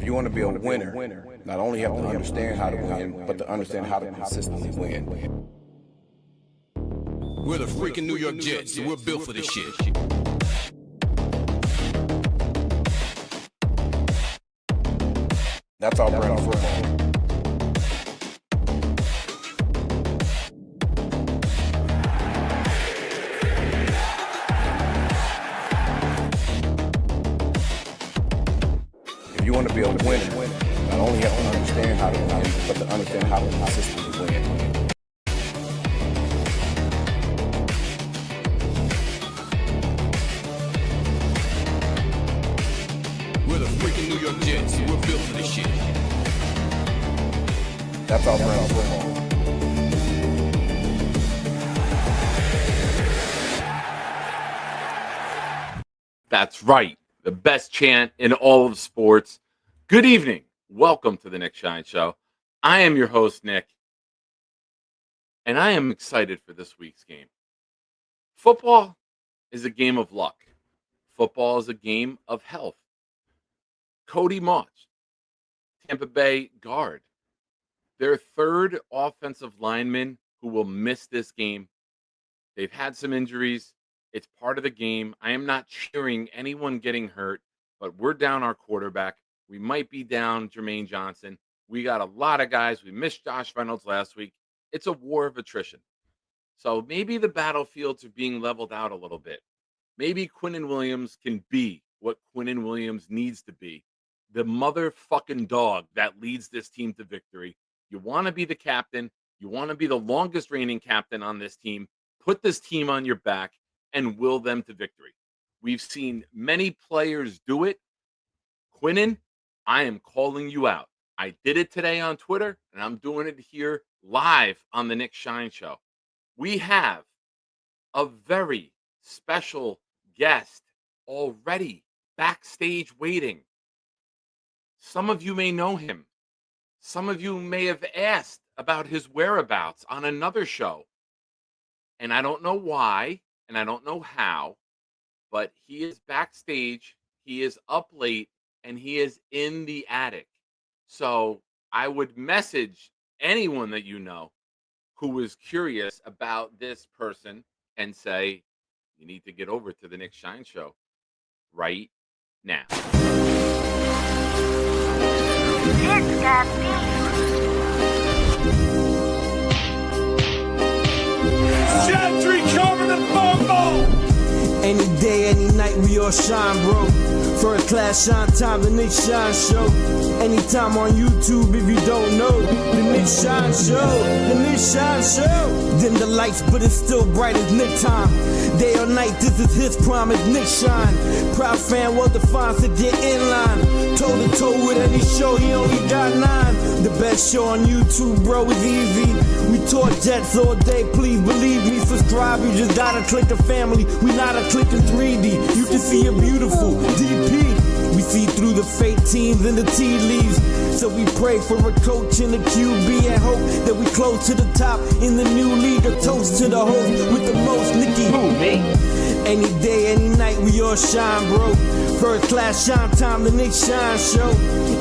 If you want to be a winner, not only have to understand how to win, but to understand how to consistently win. We're the freaking New York Jets, and we're built for this shit. That's our brand of football. If you want to be a winner, not only have to understand how to win, but to understand how to consistently win. We're the freaking New York Jets, and we're built for this shit. That's our brand of football. That's right. The best chant in all of sports. Good evening. Welcome to the Nick Shine Show. I am your host, Nick, and I am excited for this week's game. Football is a game of luck. Football is a game of health. Cody Moss, Tampa Bay guard, their third offensive lineman who will miss this game. They've had some injuries. It's part of the game. I am not cheering anyone getting hurt, but we're down our quarterback. We might be down Jermaine Johnson. We got a lot of guys. We missed Josh Reynolds last week. It's a war of attrition. So maybe the battlefields are being leveled out a little bit. Maybe Quinnen Williams can be what Quinnen Williams needs to be. The motherfucking dog that leads this team to victory. You want to be the captain. You want to be the longest reigning captain on this team. Put this team on your back and will them to victory. We've seen many players do it. Quinnen, I am calling you out. I did it today on Twitter, and I'm doing it here live on the Nick Shine Show. We have a very special guest already backstage waiting. Some of you may know him. Some of you may have asked about his whereabouts on another show. And I don't know why, and I don't know how, but he is backstage, he is up late, and he is in the attic. So I would message anyone that you know who was curious about this person and say, you need to get over to the Nick Shine Show right now. It's got Gentry covered the bumble. Any day, any night, we all shine, bro. First class shine time, the Nick Shine Show. Anytime on YouTube, if you don't know, the Nick Shine Show, the Nick Shine Show. Dim the lights, but it's still bright as Nick time. Day or night, this is his promise, Nick Shine. Proud fan, well defined, so get in line. Toe to toe with any show, he only got 9. The best show on YouTube, bro, is easy. We talk Jets all day, please believe me. Subscribe, you just gotta click the family. We not a click in 3D. You can see a beautiful DP. We see through the fake teams and the tea leaves. So we pray for a coach and a QB and hope that we close to the top in the new league. A toast to the host with the most, Nicky. Who, me? Any day, any night, we all shine, bro. First class shine time, the Nick Shine Show.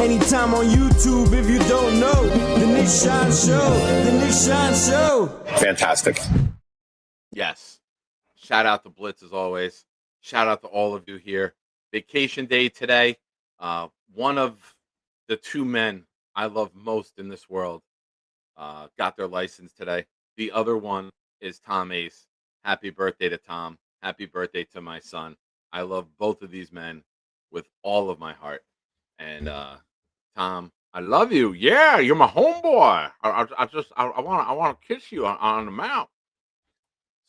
Anytime on YouTube, if you don't know, the Nick Shine Show, the Nick Shine Show. Fantastic. Yes. Shout out to Blitz as always. Shout out to all of you here. Vacation day today. One of the two men I love most in this world got their license today. The other one is Tom Ace. Happy birthday to Tom. Happy birthday to my son. I love both of these men with all of my heart. And Tom, I love you. Yeah, you're my homeboy. I want to kiss you on the mouth.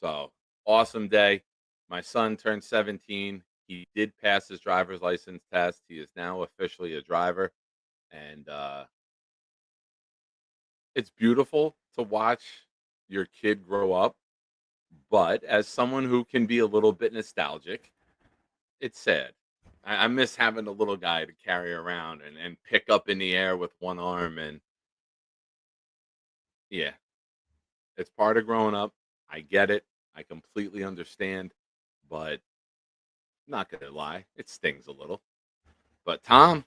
So awesome day. My son turned 17. He did pass his driver's license test. He is now officially a driver. And it's beautiful to watch your kid grow up. But as someone who can be a little bit nostalgic, it's sad. I miss having a little guy to carry around and pick up in the air with one arm. And yeah, it's part of growing up. I get it. I completely understand. But not going to lie, it stings a little. But Tom,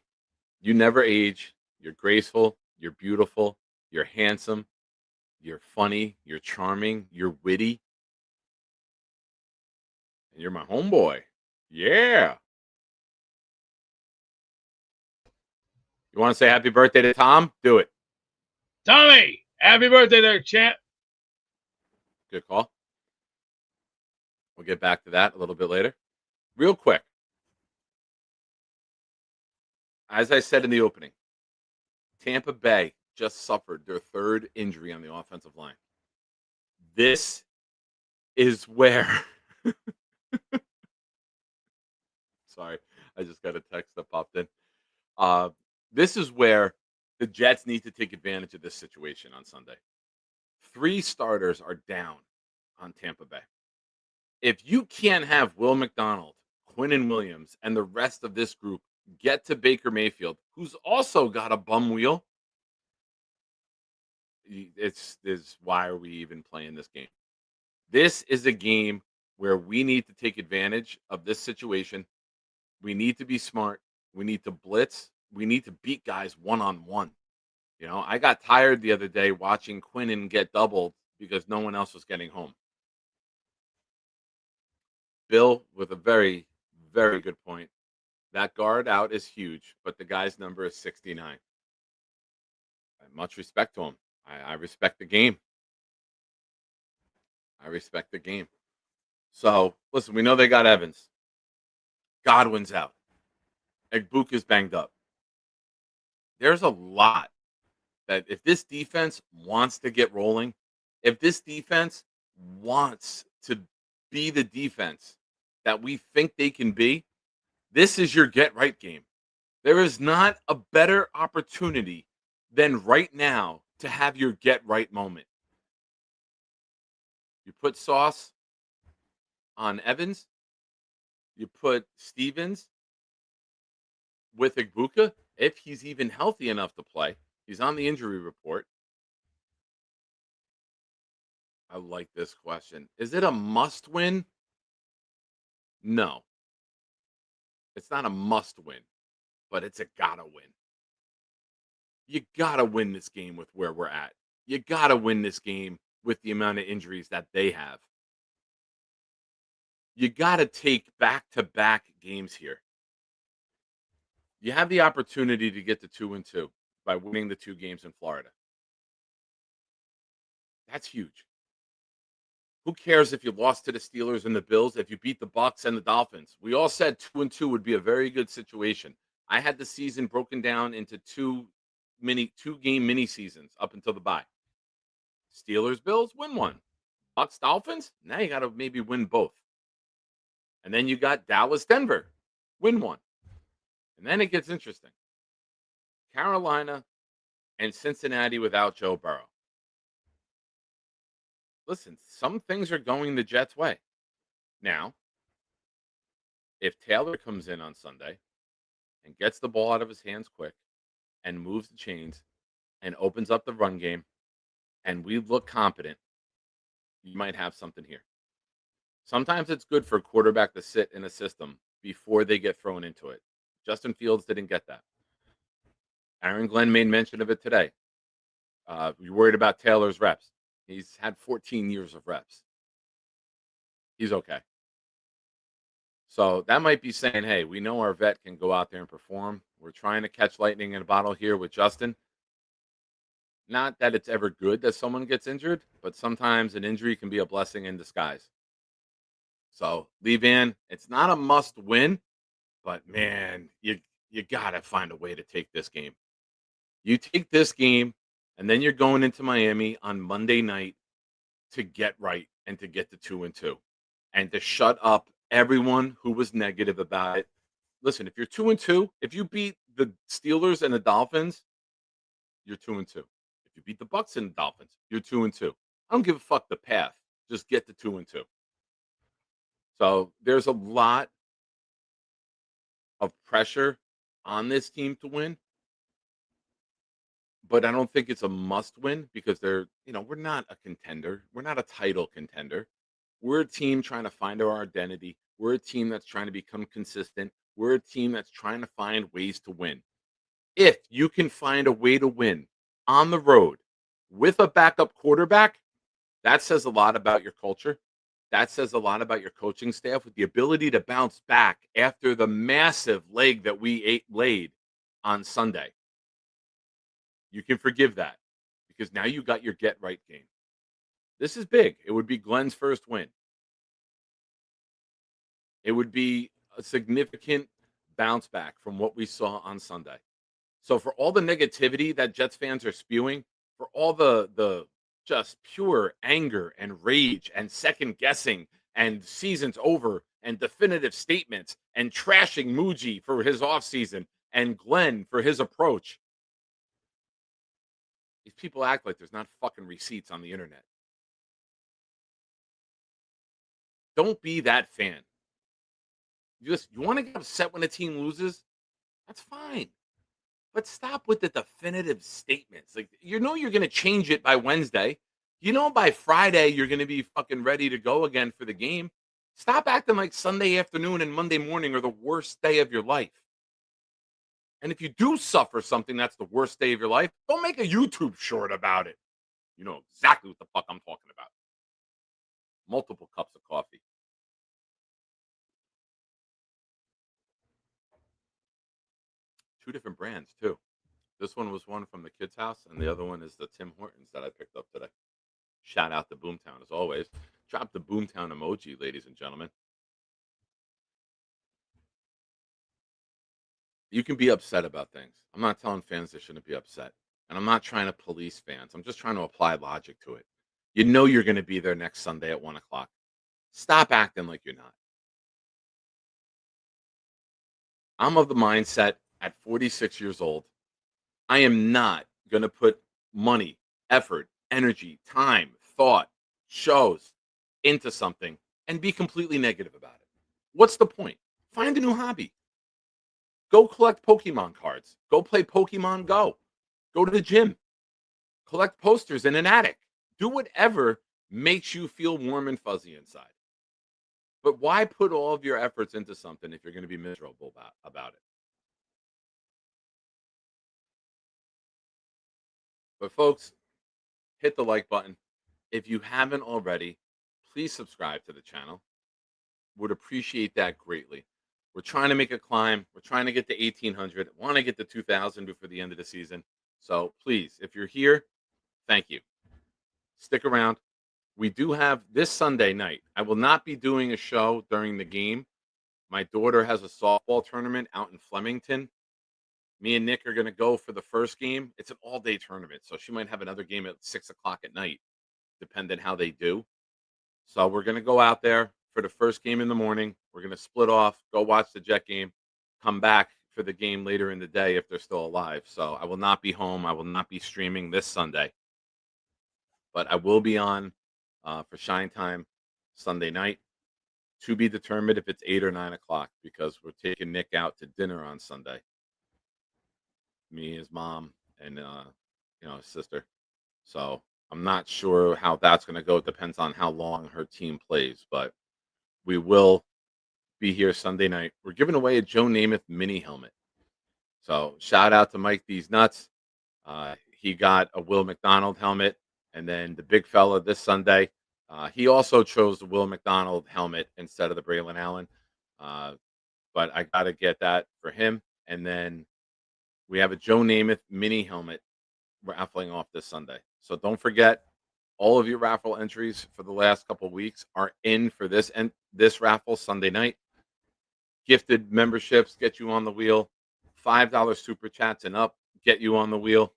You never age. You're graceful. You're beautiful. You're handsome. You're funny. You're charming. You're witty. And you're my homeboy. Yeah. You want to say happy birthday to Tom? Do it. Tommy, happy birthday there, champ. Good call. We'll get back to that a little bit later. Real quick. As I said in the opening, Tampa Bay just suffered their third injury on the offensive line. This is where. Sorry, I just got a text that popped in. This is where the Jets need to take advantage of this situation on Sunday. 3 starters are down on Tampa Bay. If you can't have Will McDonald, Quinnen Williams, and the rest of this group get to Baker Mayfield, who's also got a bum wheel, it's why are we even playing this game? This is a game where we need to take advantage of this situation. We need to be smart. We need to blitz. We need to beat guys one-on-one. You know, I got tired the other day watching Quinnen get doubled because no one else was getting home. Bill with a very, very good point. That guard out is huge, but the guy's number is 69. Much respect to him. I respect the game. I respect the game. So, listen, we know they got Evans. Godwin's out. Egbuka's banged up. There's a lot that if this defense wants to get rolling, if this defense wants to be the defense that we think they can be, this is your get right game. There is not a better opportunity than right now to have your get right moment. You put Sauce on Evans, you put Stevens with Egbuka, if he's even healthy enough to play. He's on the injury report. I like this question. Is it a must win? No. It's not a must win, but it's a gotta win. You gotta win this game with where we're at. You gotta win this game with the amount of injuries that they have. You gotta take back-to-back games here. You have the opportunity to get to 2-2 by winning the 2 games in Florida. That's huge. Who cares if you lost to the Steelers and the Bills, if you beat the Bucs and the Dolphins? We all said 2-2 would be a very good situation. I had the season broken down into 2-game mini seasons up until the bye. Steelers, Bills, win one. Bucs, Dolphins, now you got to maybe win both. And then you got Dallas, Denver, win one. And then it gets interesting. Carolina and Cincinnati without Joe Burrow. Listen, some things are going the Jets' way. Now, if Taylor comes in on Sunday and gets the ball out of his hands quick and moves the chains and opens up the run game and we look competent, you might have something here. Sometimes it's good for a quarterback to sit in a system before they get thrown into it. Justin Fields didn't get that. Aaron Glenn made mention of it today. You're worried about Taylor's reps. He's had 14 years of reps. He's okay. So that might be saying, hey, we know our vet can go out there and perform. We're trying to catch lightning in a bottle here with Justin. Not that it's ever good that someone gets injured, but sometimes an injury can be a blessing in disguise. So leave in. It's not a must win, but man, you got to find a way to take this game. You take this game, and then you're going into Miami on Monday night to get right and to get to 2-2 and to shut up everyone who was negative about it. Listen, if you're 2-2, if you beat the Steelers and the Dolphins, you're 2-2. If you beat the Bucs and the Dolphins, you're 2-2. I don't give a fuck the path. Just get to 2-2. So there's a lot of pressure on this team to win. But I don't think it's a must win because we're not a contender. We're not a title contender. We're a team trying to find our identity. We're a team that's trying to become consistent. We're a team that's trying to find ways to win. If you can find a way to win on the road with a backup quarterback, that says a lot about your culture. That says a lot about your coaching staff with the ability to bounce back after the massive leg that we laid on Sunday. You can forgive that because now you got your get right game. This is big. It would be Glenn's first win. It would be a significant bounce back from what we saw on Sunday. So for all the negativity that Jets fans are spewing, for all the just pure anger and rage and second guessing and seasons over and definitive statements and trashing Muji for his offseason and Glenn for his approach, these people act like there's not fucking receipts on the internet. Don't be that fan. You want to get upset when a team loses? That's fine. But stop with the definitive statements. Like, you know you're going to change it by Wednesday. You know by Friday you're going to be fucking ready to go again for the game. Stop acting like Sunday afternoon and Monday morning are the worst day of your life. And if you do suffer something that's the worst day of your life, don't make a YouTube short about it. You know exactly what the fuck I'm talking about. Multiple cups of coffee. Two different brands, too. This one was one from the kids' house, and the other one is the Tim Hortons that I picked up today. Shout out to Boomtown, as always. Drop the Boomtown emoji, ladies and gentlemen. You can be upset about things. I'm not telling fans they shouldn't be upset. And I'm not trying to police fans. I'm just trying to apply logic to it. You know you're going to be there next Sunday at 1 o'clock. Stop acting like you're not. I'm of the mindset at 46 years old, I am not going to put money, effort, energy, time, thought, shows into something and be completely negative about it. What's the point? Find a new hobby. Go collect Pokemon cards. Go play Pokemon Go. Go to the gym. Collect posters in an attic. Do whatever makes you feel warm and fuzzy inside. But why put all of your efforts into something if you're going to be miserable about it? But folks, hit the like button. If you haven't already, please subscribe to the channel. Would appreciate that greatly. We're trying to make a climb. We're trying to get to 1,800. Want to get to 2,000 before the end of the season. So please, if you're here, thank you. Stick around. We do have this Sunday night. I will not be doing a show during the game. My daughter has a softball tournament out in Flemington. Me and Nick are going to go for the first game. It's an all-day tournament, so she might have another game at 6 o'clock at night, depending how they do. So we're going to go out there for the first game in the morning. We're going to split off, go watch the Jet game, come back for the game later in the day if they're still alive. So I will not be home. I will not be streaming this Sunday. But I will be on for Shine Time Sunday night. To be determined if it's 8 or 9 o'clock, because we're taking Nick out to dinner on Sunday. Me, his mom, and his sister. So I'm not sure how that's going to go. It depends on how long her team plays, but we will be here Sunday night. We're giving away a Joe Namath mini helmet. So shout out to Mike These Nuts. He got a Will McDonald helmet, and then the big fella this Sunday, he also chose the Will McDonald helmet instead of the Braylon Allen. But I got to get that for him. And then we have a Joe Namath mini helmet raffling off this Sunday. So don't forget, all of your raffle entries for the last couple of weeks are in for this raffle Sunday night. Gifted memberships get you on the wheel. $5 super chats and up get you on the wheel.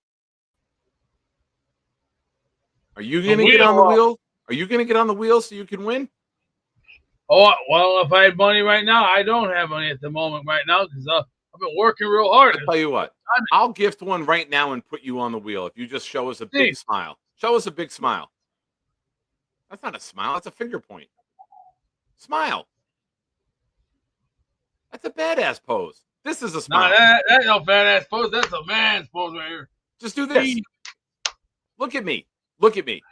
Are you going to get on the wheel? Are you going to get on the wheel so you can win? Oh, well, if I had money right now, I don't have money at the moment right now because I've been working real hard. I'll tell you what. I'll gift one right now and put you on the wheel if you just show us a big smile. Show us a big smile. That's not a smile. That's a finger point. Smile. That's a badass pose. This is a smile. Nah, that's no badass pose. That's a man's pose right here. Just do this. Look at me. Look at me.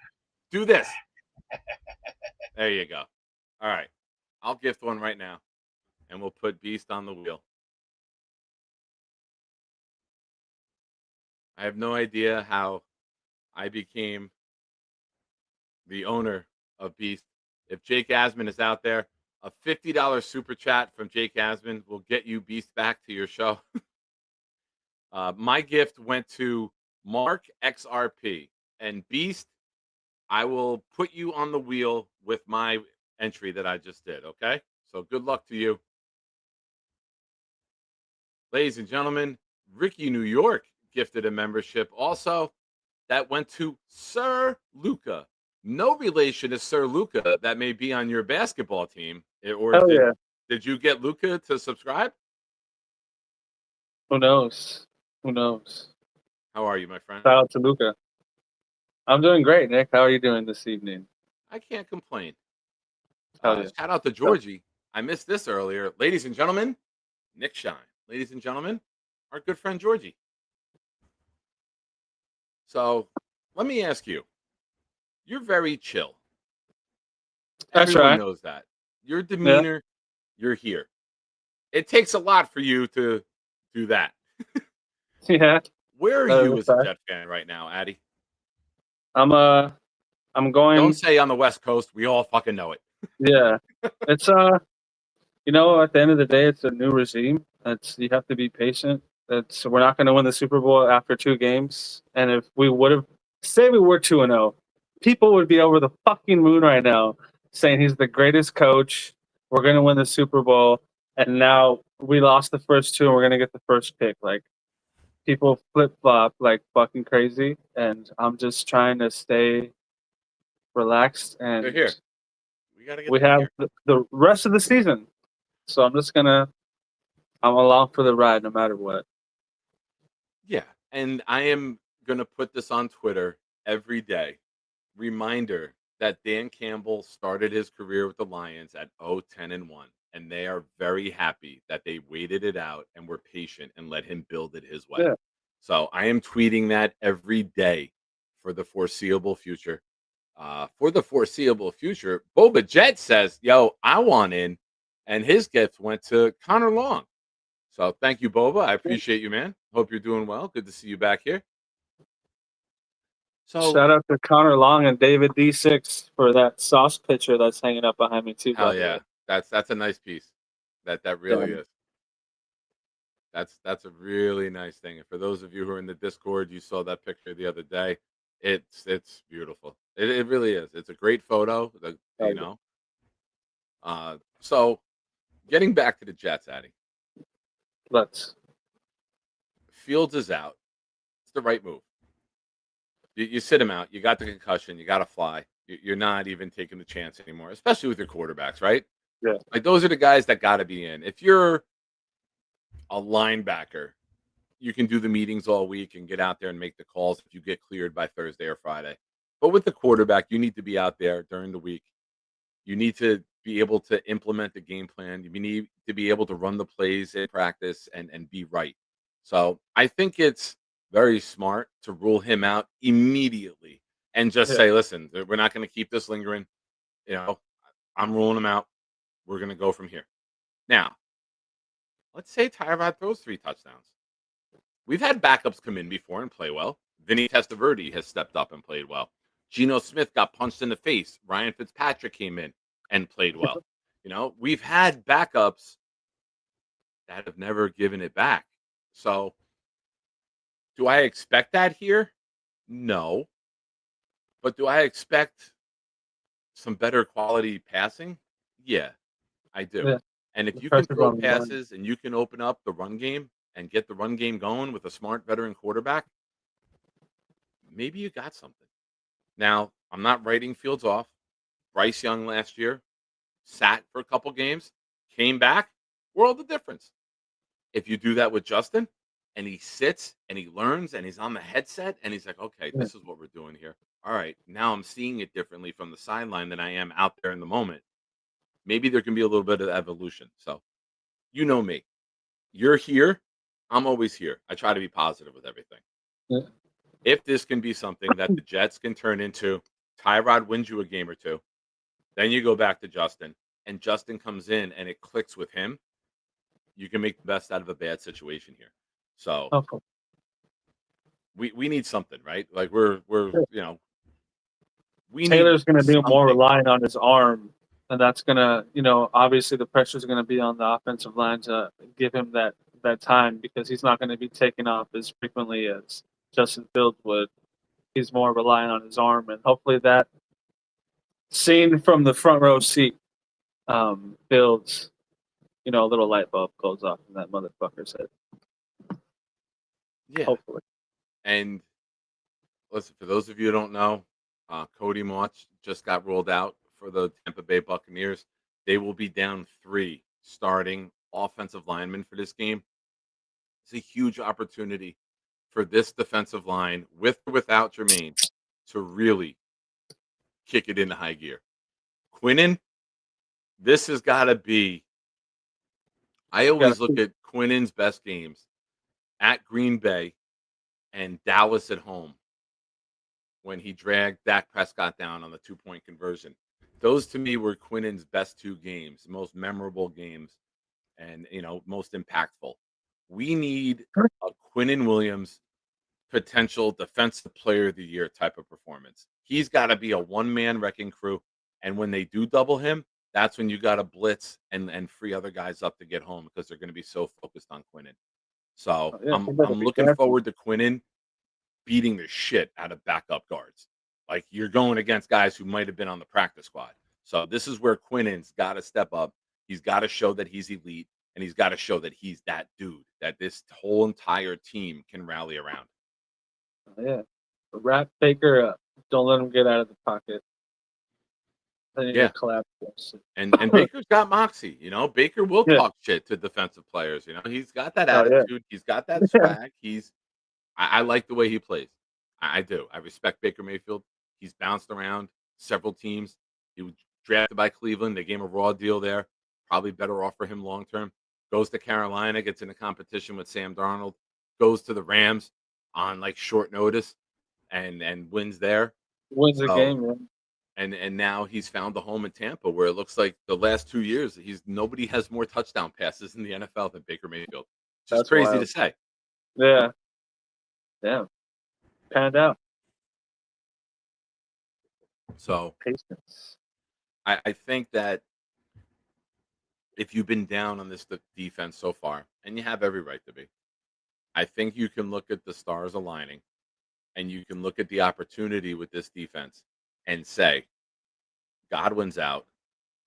Do this. There you go. All right. I'll gift one right now, and we'll put Beast on the wheel. I have no idea how I became the owner of Beast. If Jake Asman is out there, a $50 super chat from Jake Asman will get you Beast back to your show. My gift went to Mark XRP and Beast. I will put you on the wheel with my entry that I just did. Okay. So good luck to you. Ladies and gentlemen, Ricky New York gifted a membership. Also, that went to Sir Luca. No relation to Sir Luca that may be on your basketball team. Or Hell yeah. did you get Luca to subscribe? Who knows? Who knows? How are you, my friend? Shout out to Luca. I'm doing great, Nick. How are you doing this evening? I can't complain. Hell yeah. Shout out to Georgie. I missed this earlier. Ladies and gentlemen, Nick Shine. Ladies and gentlemen, our good friend Georgie. So let me ask you. You're very chill. That's Everyone right. knows that. Your demeanor, you're here. It takes a lot for you to do that. Yeah. Where are you as a okay. Jet fan right now, Addy? I'm going. Don't say on the West Coast. We all fucking know it. Yeah. It's you know, at the end of the day, it's a new regime. You have to be patient. We're not going to win the Super Bowl after 2 games. And if we would have, say we were 2-0, people would be over the fucking moon right now saying he's the greatest coach. We're going to win the Super Bowl. And now we lost the first 2 and we're going to get the first pick. Like, people flip flop like fucking crazy. And I'm just trying to stay relaxed. And They're here. We gotta get. we have the rest of the season. So I'm along for the ride no matter what. Yeah, and I am gonna put this on Twitter every day. Reminder that Dan Campbell started his career with the Lions at 0-10-1, and they are very happy that they waited it out and were patient and let him build it his way. Yeah. So I am tweeting that every day for the foreseeable future. Boba Jet says, "Yo, I want in," and his gift went to Connor Long. So thank you, Boba. I appreciate you, man. Hope you're doing well. Good to see you back here. So Shout out to Connor Long and David D6 for that sauce picture that's hanging up behind me too. hell by the yeah, way. that's a nice piece. That really Yeah. is. That's a really nice thing. And for those of you who are in the Discord, you saw that picture the other day. It's beautiful. It really is. It's a great photo. Yeah. You know. So getting back to the Jets, Addy. Let's. Fields is out. It's the right move. You sit him out. You got the concussion. You got to fly. You're not even taking the chance anymore, especially with your quarterbacks, right? Yeah. Like those are the guys that got to be in. If you're a linebacker, you can do the meetings all week and get out there and make the calls if you get cleared by Thursday or Friday. But with the quarterback, you need to be out there during the week. You need to be able to implement the game plan. You need to be able to run the plays in practice and be right. So I think it's very smart to rule him out immediately and just say, listen, we're not going to keep this lingering. You know, I'm ruling him out. We're going to go from here. Now, let's say Tyrod throws 3 touchdowns. We've had backups come in before and play well. Vinny Testaverde has stepped up and played well. Geno Smith got punched in the face. Ryan Fitzpatrick came in and played well. You know, we've had backups that have never given it back. So, do I expect that here? No. But do I expect some better quality passing? Yeah, I do. Yeah. And if The you can pressure's throw on the line. passes and you can open up the run game and get the run game going with a smart veteran quarterback, maybe you got something. Now, I'm not writing Fields off. Bryce Young last year sat for a couple games, came back, world of difference. If you do that with Justin and he sits and he learns and he's on the headset and he's like, okay, this is what we're doing here. All right, now I'm seeing it differently from the sideline than I am out there in the moment. Maybe there can be a little bit of evolution. So, you know me. You're here. I'm always here. I try to be positive with everything. Yeah. If this can be something that the Jets can turn into, Tyrod wins you a game or 2. Then you go back to Justin, and Justin comes in and it clicks with him. You can make the best out of a bad situation here. So, Okay. we need something, right? Like we're we need Taylor's going to be more something. reliant on his arm, and that's going to, obviously the pressure is going to be on the offensive line to give him that time because he's not going to be taking off as frequently as Justin Fields would. He's more reliant on his arm, and hopefully that scene from the front row seat Fields, a little light bulb goes off in that motherfucker's head. Yeah. Hopefully. And listen, for those of you who don't know, Cody March just got rolled out for the Tampa Bay Buccaneers. They will be down 3 starting offensive linemen for this game. It's a huge opportunity for this defensive line, with or without Jermaine, to really kick it into high gear. Quinnen, this has got to be. I always look at Quinnen's best games at Green Bay and Dallas at home when he dragged Dak Prescott down on the 2-point conversion. Those to me were Quinnen's best 2 games, most memorable games, and most impactful. We need a Quinnen Williams potential defensive player of the year type of performance. He's got to be a one-man wrecking crew, and when they do double him, that's when you got to blitz and free other guys up to get home because they're going to be so focused on Quinnen. So I'm looking forward to Quinnen beating the shit out of backup guards. Like, you're going against guys who might have been on the practice squad. So this is where Quinnen's got to step up. He's got to show that he's elite, and he's got to show that he's that dude that this whole entire team can rally around. Yeah. Wrap Baker up. Don't let him get out of the pocket. Then you collapse. And Baker's got moxie. Baker will talk shit to defensive players. He's got that attitude. He's got that swag. I like the way he plays. I do. I respect Baker Mayfield. He's bounced around several teams. He was drafted by Cleveland. They gave him a raw deal there. Probably better off for him long term. Goes to Carolina, gets into competition with Sam Darnold. Goes to the Rams on short notice and wins there. Wins the game, man. And now he's found a home in Tampa, where it looks like the last 2 years nobody has more touchdown passes in the NFL than Baker Mayfield. That's crazy wild to say. Yeah. Yeah. Panned out. So patience. I think that if you've been down on this defense so far, and you have every right to be, I think you can look at the stars aligning, and you can look at the opportunity with this defense and say, Godwin's out,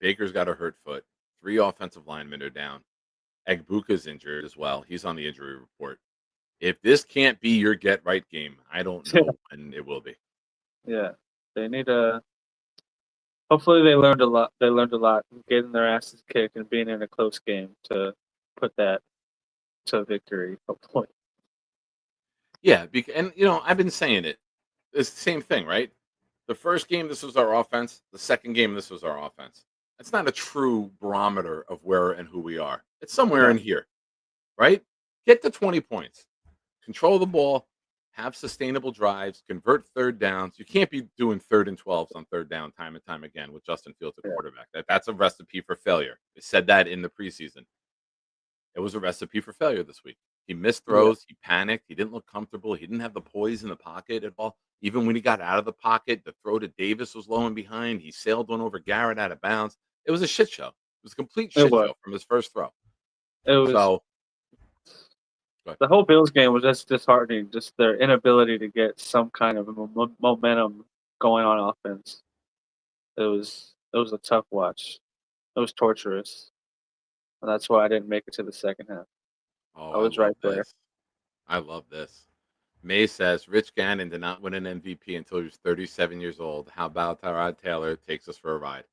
Baker's got a hurt foot, 3 offensive linemen are down, Egbuka's injured as well. He's on the injury report. If this can't be your get right game, I don't know when it will be. Yeah, they need a. Hopefully, they learned a lot. They learned a lot getting their asses kicked and being in a close game to put that to victory. Hopefully. Yeah, and I've been saying it. It's the same thing, right? The first game, this was our offense. The second game, this was our offense. It's not a true barometer of where and who we are. It's somewhere in here, right? Get to 20 points. Control the ball, have sustainable drives, convert third downs. You can't be doing 3rd and 12s on third down time and time again with Justin Fields at quarterback. That's a recipe for failure. They said that in the preseason. It was a recipe for failure this week. He missed throws. He panicked. He didn't look comfortable. He didn't have the poise in the pocket at all. Even when he got out of the pocket, the throw to Davis was low and behind. He sailed one over Garrett out of bounds. It was a shit show. It was a complete shit show from his first throw. It was. The whole Bills game was just disheartening. Just their inability to get some kind of momentum going on offense. It was a tough watch. It was torturous. And that's why I didn't make it to the second half. Oh, I was right there. I love this. May says Rich Gannon did not win an MVP until he was 37 years old. How about Tyrod Taylor takes us for a ride?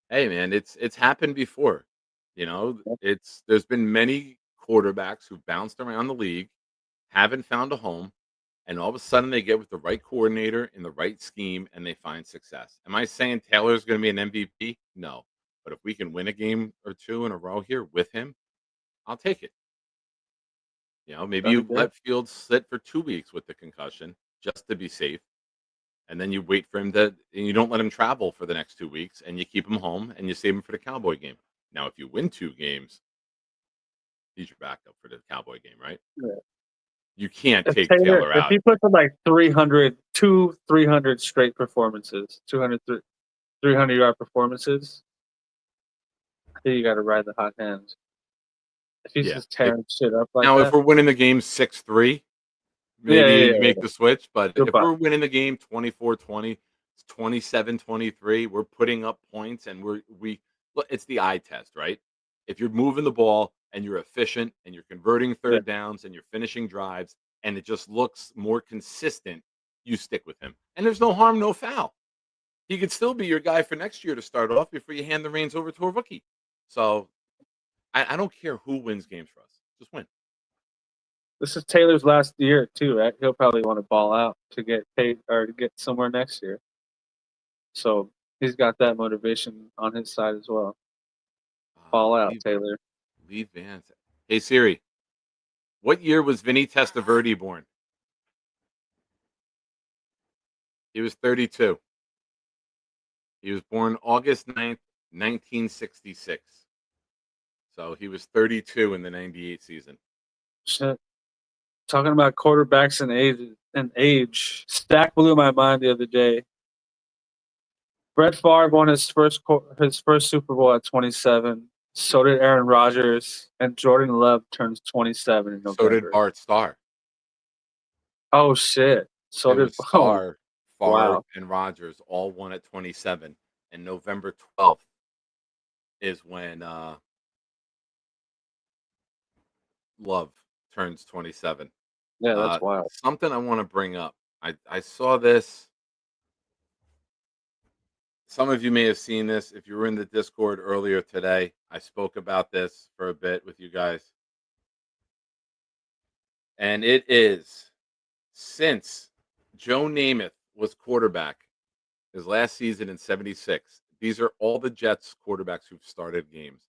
Hey man, it's happened before. There's been many quarterbacks who bounced around the league, haven't found a home, and all of a sudden they get with the right coordinator in the right scheme and they find success. Am I saying Taylor's going to be an MVP? No. But if we can win a game or 2 in a row here with him, I'll take it. Maybe you let Fields sit for 2 weeks with the concussion just to be safe. And then you wait for him and you don't let him travel for the next 2 weeks, and you keep him home and you save him for the Cowboy game. Now, if you win 2 games, he's your backup for the Cowboy game, right? Yeah. You can't If take Taylor, Taylor if out. he puts in like 300 straight performances, 300-yard performances, I think you got to ride the hot hand. If he's Yeah. just tearing shit up like Now, if that, we're winning the game 6-3, maybe you make the switch. But if Goodbye. we're winning the game 24-20, 27-23, we're putting up points, and we look, it's the eye test, right? If you're moving the ball and you're efficient and you're converting third downs and you're finishing drives and it just looks more consistent, you stick with him. And there's no harm, no foul. He could still be your guy for next year to start off before you hand the reins over to a rookie. So I don't care who wins games for us. Just win. this is Taylor's last year too, right? He'll probably want to ball out to get paid or to get somewhere next year. So he's got that motivation on his side as well. Ball out, Taylor. Lee Vance. Hey Siri, what year was Vinny Testaverde born? He was 32. He was born August 9th, 1966. So he was 32 in the 98 season. Shit. Talking about quarterbacks and age. Stack blew my mind the other day. Brett Favre won his first Super Bowl at 27. So did Aaron Rodgers, and Jordan Love turns 27 in November. So did Bart Starr. Oh shit! So It did was Starr, Favre, wow. and Rodgers all won at 27. And November 12th is when Love turns 27. Yeah, that's wild. Something I want to bring up. I saw this. Some of you may have seen this. If you were in the Discord earlier today, I spoke about this for a bit with you guys. And it is since Joe Namath was quarterback his last season in 76. These are all the Jets quarterbacks who've started games.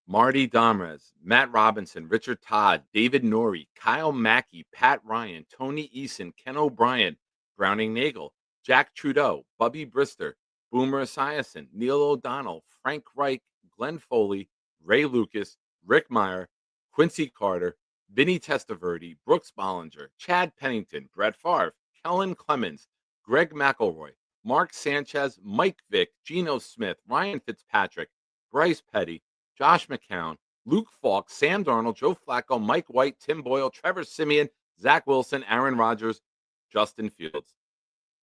Marty Domrez, Matt Robinson, Richard Todd, David Norrie, Kyle Mackey, Pat Ryan, Tony Eason, Ken O'Brien, Browning Nagel, Jack Trudeau, Bubby Brister, Boomer Esiason, Neil O'Donnell, Frank Reich, Glenn Foley, Ray Lucas, Rick Meyer, Quincy Carter, Vinny Testaverde, Brooks Bollinger, Chad Pennington, Brett Favre, Kellen Clemens, Greg McElroy, Mark Sanchez, Mike Vick, Geno Smith, Ryan Fitzpatrick, Bryce Petty, Josh McCown, Luke Falk, Sam Darnold, Joe Flacco, Mike White, Tim Boyle, Trevor Siemian, Zach Wilson, Aaron Rodgers, Justin Fields.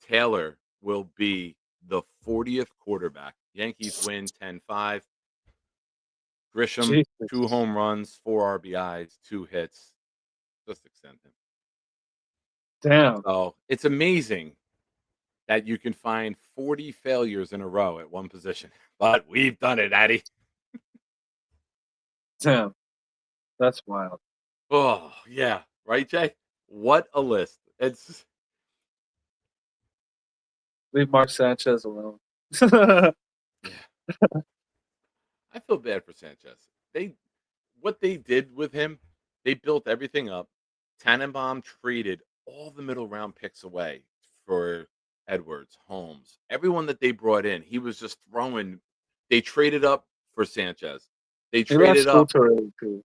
Taylor will be the 40th quarterback. Yankees win 10-5. Grisham, Jesus. 2 home runs, 4 RBIs, 2 hits. Just extend him. Damn. So it's amazing that you can find 40 failures in a row at one position. But we've done it, Addy. Damn. That's wild. Oh, yeah. Right, Jay? What a list. It's Leave Mark Sanchez alone. I feel bad for Sanchez. What they did with him, they built everything up. Tannenbaum traded all the middle round picks away for Edwards, Holmes, everyone that they brought in. He was just throwing. They traded up for Sanchez. They He left traded school up. too early, too.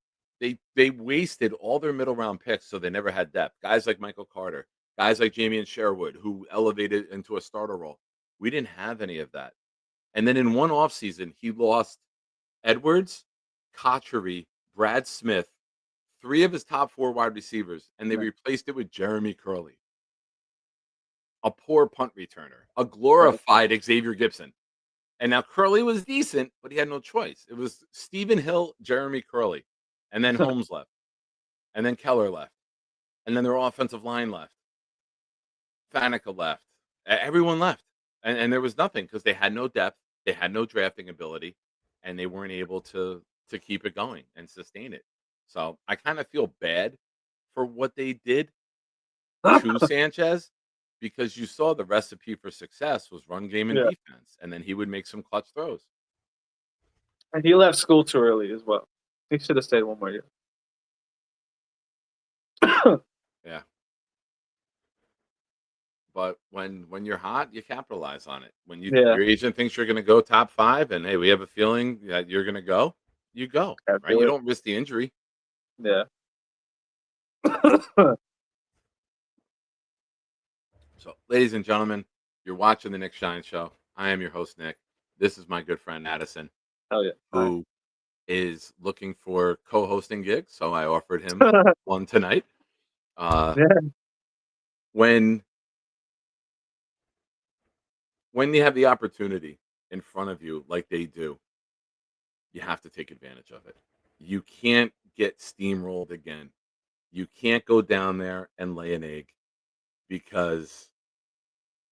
They wasted all their middle round picks, so they never had depth. Guys like Michael Carter, guys like Jamie and Sherwood, who elevated into a starter role. We didn't have any of that. And then in one offseason, he lost Edwards, Cotchery, Brad Smith, 3 of his top 4 wide receivers, and they replaced it with Jeremy Curley, a poor punt returner, a glorified Xavier Gibson. And now Curley was decent, but he had no choice. It was Stephen Hill, Jeremy Curley, and then Holmes left, and then Keller left, and then their offensive line left. Faneca left. Everyone left, and there was nothing because they had no depth, they had no drafting ability, and they weren't able to keep it going and sustain it. So I kind of feel bad for what they did to Sanchez, because you saw the recipe for success was run game and defense, and then he would make some clutch throws. And he left school too early as well. He should have stayed one more year. Yeah. But when you're hot, you capitalize on it. When your agent thinks you're going to go top 5, and hey, we have a feeling that you're going to go, you go. Right? You don't risk the injury. Yeah. So, ladies and gentlemen, you're watching the Nick Shine Show. I am your host, Nick. This is my good friend Addison, Hell yeah. who is looking for co-hosting gigs. So I offered him one tonight. Yeah. When you have the opportunity in front of you, like they do, you have to take advantage of it. You can't get steamrolled again. You can't go down there and lay an egg because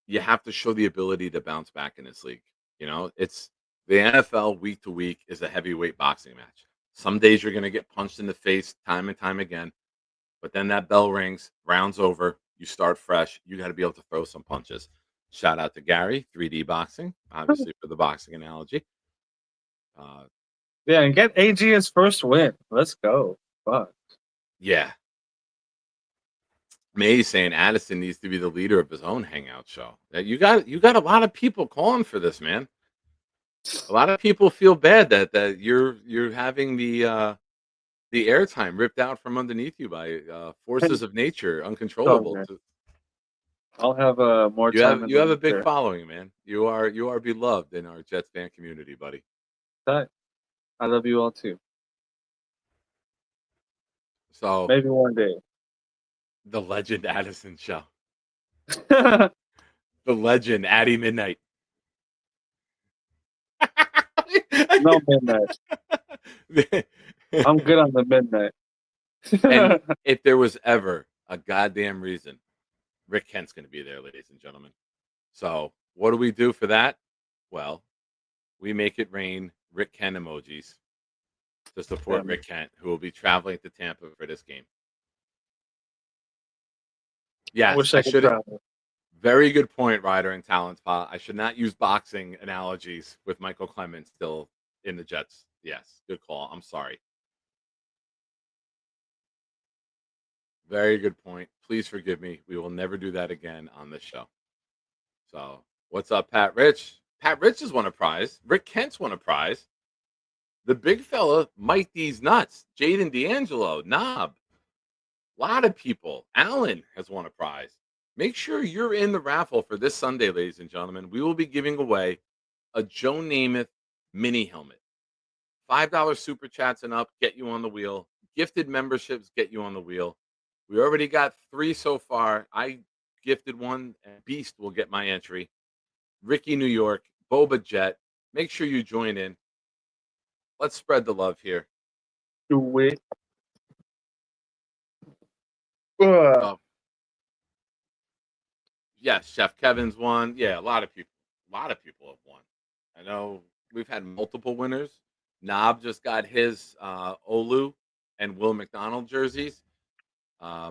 you have to show the ability to bounce back in this league. You know, it's the NFL week to week is a heavyweight boxing match. Some days you're going to get punched in the face time and time again, but then that bell rings, round's over, you start fresh. You got to be able to throw some punches. Shout out to Gary, 3D Boxing, obviously for the boxing analogy. Yeah, and get AG his first win. Let's go. Fuck. Yeah. May's saying Addison needs to be the leader of his own hangout show. You got a lot of people calling for this, man. A lot of people feel bad that you're having the airtime ripped out from underneath you by forces of nature, uncontrollable. man. I'll have more You time. have a big following, man. You are beloved in our Jets fan community, buddy. I love you all too. So Maybe one day. the legend Addison show, No the legend Addie Midnight. midnight. I'm good on the midnight. And if there was ever a goddamn reason, Rick Kent's going to be there, ladies and gentlemen. So what do we do for that? Well, we make it rain Rick Kent emojis to support Yeah. Rick Kent, who will be traveling to Tampa for this game. Yes, Wish I I could should have. travel. Very good point, Ryder and Talent Spot. I should not use boxing analogies with Michael Clemens still in the Jets. Yes, good call. I'm sorry. Very good point. Please forgive me. We will never do that again on this show. So, what's up, Pat Rich? Pat Rich has won a prize. Rick Kent's won a prize. The big fella, Mike D's Nuts, Jaden D'Angelo, Knob. A lot of people. Alan has won a prize. Make sure you're in the raffle for this Sunday, ladies and gentlemen. We will be giving away a Joe Namath mini helmet. $5 super chats and up get you on the wheel. Gifted memberships get you on the wheel. We already got 3 so far. I gifted one, and Beast will get my entry. Ricky New York, Boba Jet. Make sure you join in. Let's spread the love here. Do it. Yes, Chef Kevin's won. Yeah, a lot of people have won. I know we've had multiple winners. Knob just got his Olu and Will McDonald jerseys.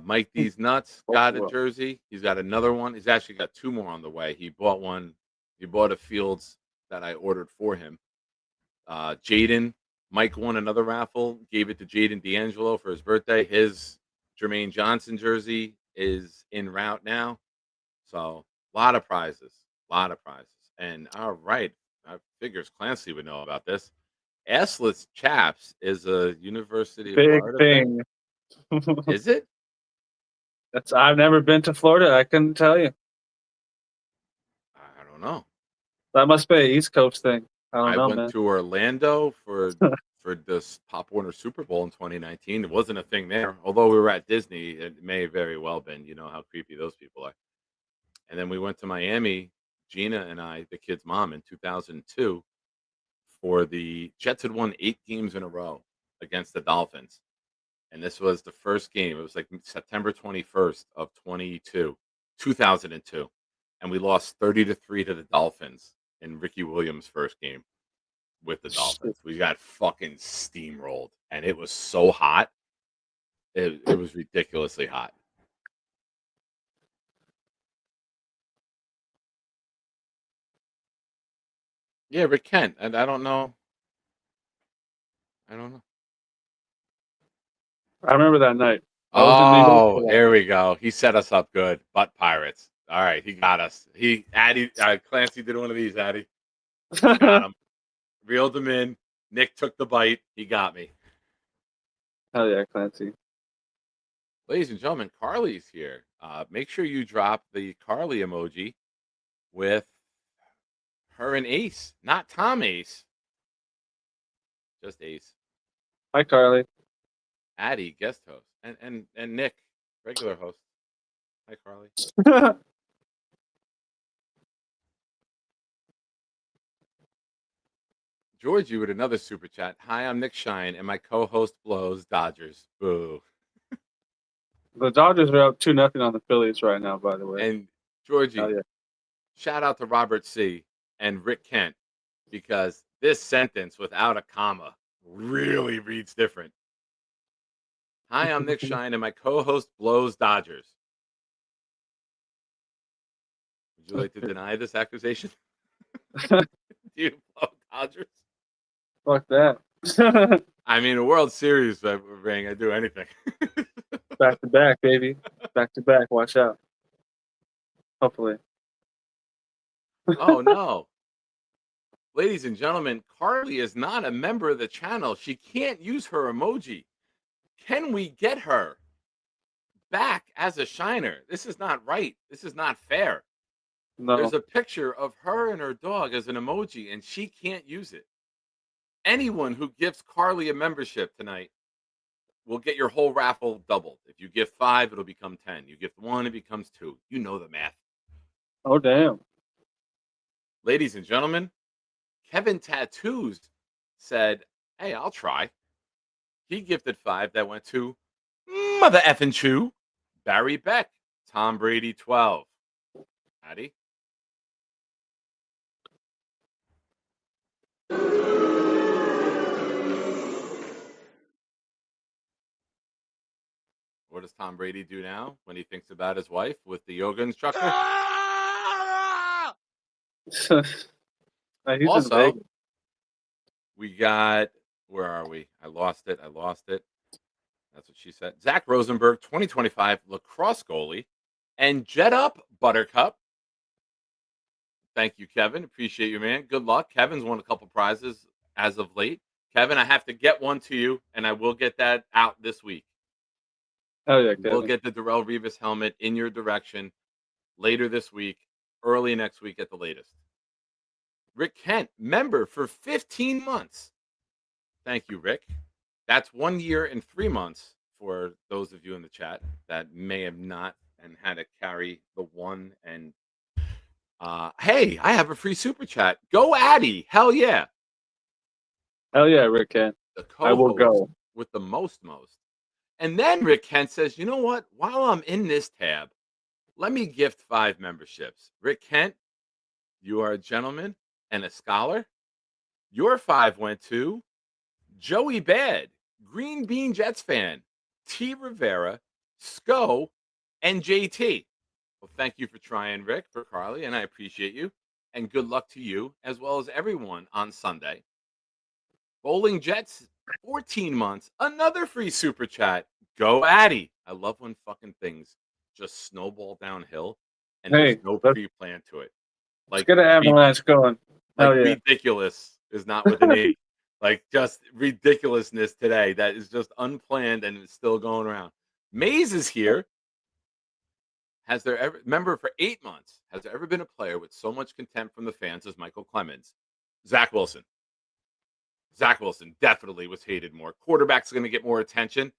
Mike D's Nuts got a jersey. He's got another one. He's actually got 2 more on the way. He bought one. He bought a Fields that I ordered for him. Jaden, Mike won another raffle. Gave it to Jaden D'Angelo for his birthday. His Jermaine Johnson jersey is en route now. So a lot of prizes. And all right, I figures Clancy would know about this. Assless Chaps is a University of Big Florida thing. Is it? I've never been to Florida. I couldn't tell you. I don't know. That must be an East Coast thing. I don't I know, went man. to Orlando for this Pop Warner Super Bowl in 2019. It wasn't a thing there. Although we were at Disney, it may very well been. You know how creepy those people are. And then we went to Miami, Gina and I, the kid's mom, in 2002 for the Jets had won 8 games in a row against the Dolphins. And this was the first game. It was like September 21st of 2002. And we lost 30-3 to the Dolphins in Ricky Williams' first game with the Dolphins. We got fucking steamrolled. And it was so hot. It was ridiculously hot. Yeah, Rick Kent. And I don't know. I remember that night. I was in New York Oh, for that. there we go. He set us up good. Butt Pirates. All right, he got us. Clancy did one of these, Addy. Got him. Reeled him in. Nick took the bite. He got me. Hell yeah, Clancy. Ladies and gentlemen, Carly's here. Make sure you drop the Carly emoji with her and Ace, not Tom Ace, just Ace. Hi, Carly. Addie, guest host, and Nick, regular host. Hi, Carly. Georgie with another super chat. Hi, I'm Nick Shine, and my co-host blows Dodgers. Boo. The Dodgers are up 2-0 on the Phillies right now, by the way. And Georgie, Oh, yeah. shout out to Robert C. and Rick Kent, because this sentence without a comma really reads different. Hi, I'm Nick Shine, and my co-host blows Dodgers. Would you like to deny this accusation? Do you blow Dodgers? Fuck that. I mean, a World Series ring, I'd do anything. Back to back, baby. Back to back. Watch out. Hopefully. Oh, no. Ladies and gentlemen, Carly is not a member of the channel. She can't use her emoji. Can we get her back as a shiner? This is not right. This is not fair. No. There's a picture of her and her dog as an emoji, and she can't use it. Anyone who gives Carly a membership tonight will get your whole raffle doubled. If you give 5, it'll become 10. You give 1, it becomes 2. You know the math. Oh, damn. Ladies and gentlemen, Kevin Tattoos said, hey, I'll try. He gifted 5. That went to Mother Effin' Chew, Barry Beck, Tom Brady 12. Addie? What does Tom Brady do now when he thinks about his wife with the yoga instructor? He's in Also, Vegas. we got, where are we? I lost it. That's what she said. Zach Rosenberg, 2025 lacrosse goalie, and Jet Up Buttercup. Thank you, Kevin. Appreciate you, man. Good luck. Kevin's won a couple prizes as of late. Kevin, I have to get one to you, and I will get that out this week. Oh, yeah, We'll Kevin. get the Darrell Rivas helmet in your direction later this week, early next week at the latest. Rick Kent, member for 15 months. Thank you, Rick. That's 1 year and 3 months for those of you in the chat that may have not and had to carry the one. And hey, I have a free super chat. Go Addie. Hell yeah. Hell yeah, Rick Kent. The I will co-host go. with the most. And then Rick Kent says, you know what? While I'm in this tab, let me gift 5 memberships. Rick Kent, you are a gentleman and a scholar. Your 5 went to Joey Bad, Green Bean Jets fan, T. Rivera, Sco, and JT. Well, thank you for trying, Rick, for Carly, and I appreciate you. And good luck to you, as well as everyone on Sunday. Bowling Jets, 14 months, another free super chat. Go Addie. I love when fucking things just snowball downhill and Hey, there's no let's- pre-plan to it. Let's get an avalanche going. Like Hell yeah. ridiculous is not with an E. Like just ridiculousness today that is just unplanned and it's still going around. Maze is here. Has there ever, member for 8 months, has there ever been a player with so much contempt from the fans as Michael Clemens? Zach Wilson. Zach Wilson definitely was hated more. Quarterback's going to get more attention.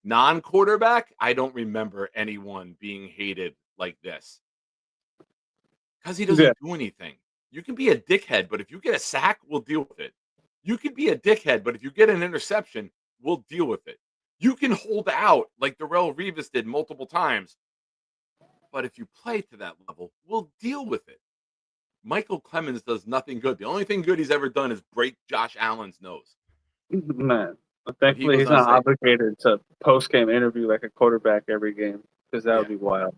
Non-quarterback, I don't remember anyone being hated like this. Because he doesn't do anything. You can be a dickhead, but if you get a sack, we'll deal with it. You can be a dickhead, but if you get an interception, we'll deal with it. You can hold out like Darrell Rivas did multiple times. But if you play to that level, we'll deal with it. Michael Clemens does nothing good. The only thing good he's ever done is break Josh Allen's nose. Man, thankfully was he's not unsafe. obligated to post-game interview like a quarterback every game because that would be wild.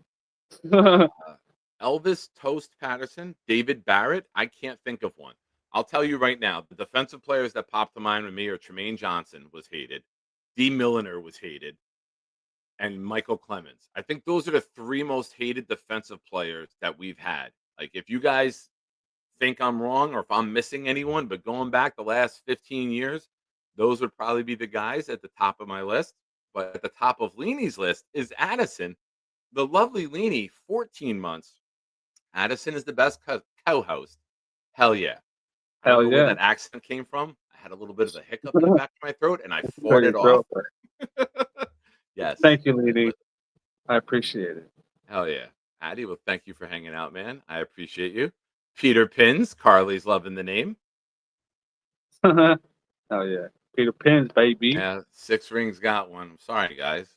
Elvis Toast Patterson, David Barrett, I can't think of one. I'll tell you right now, the defensive players that popped to mind with me are Tremaine Johnson was hated, D. Milliner was hated, and Michael Clemens. I think those are the 3 most hated defensive players that we've had. Like, if you guys think I'm wrong or if I'm missing anyone, but going back the last 15 years, those would probably be the guys at the top of my list. But at the top of Leany's list is Addison, the lovely Leany, 14 months. Addison is the best co-host. Hell yeah. I don't Hell know where yeah. that accent came from. I had a little bit of a hiccup in the back of my throat, and I fought Very it off. dope. Yes. Thank you, Lady. I appreciate it. Hell yeah. Addie, well, thank you for hanging out, man. I appreciate you. Peter Pins, Carly's loving the name. Hell yeah. Peter Pins, baby. Yeah, 6 rings got one. I'm sorry, guys.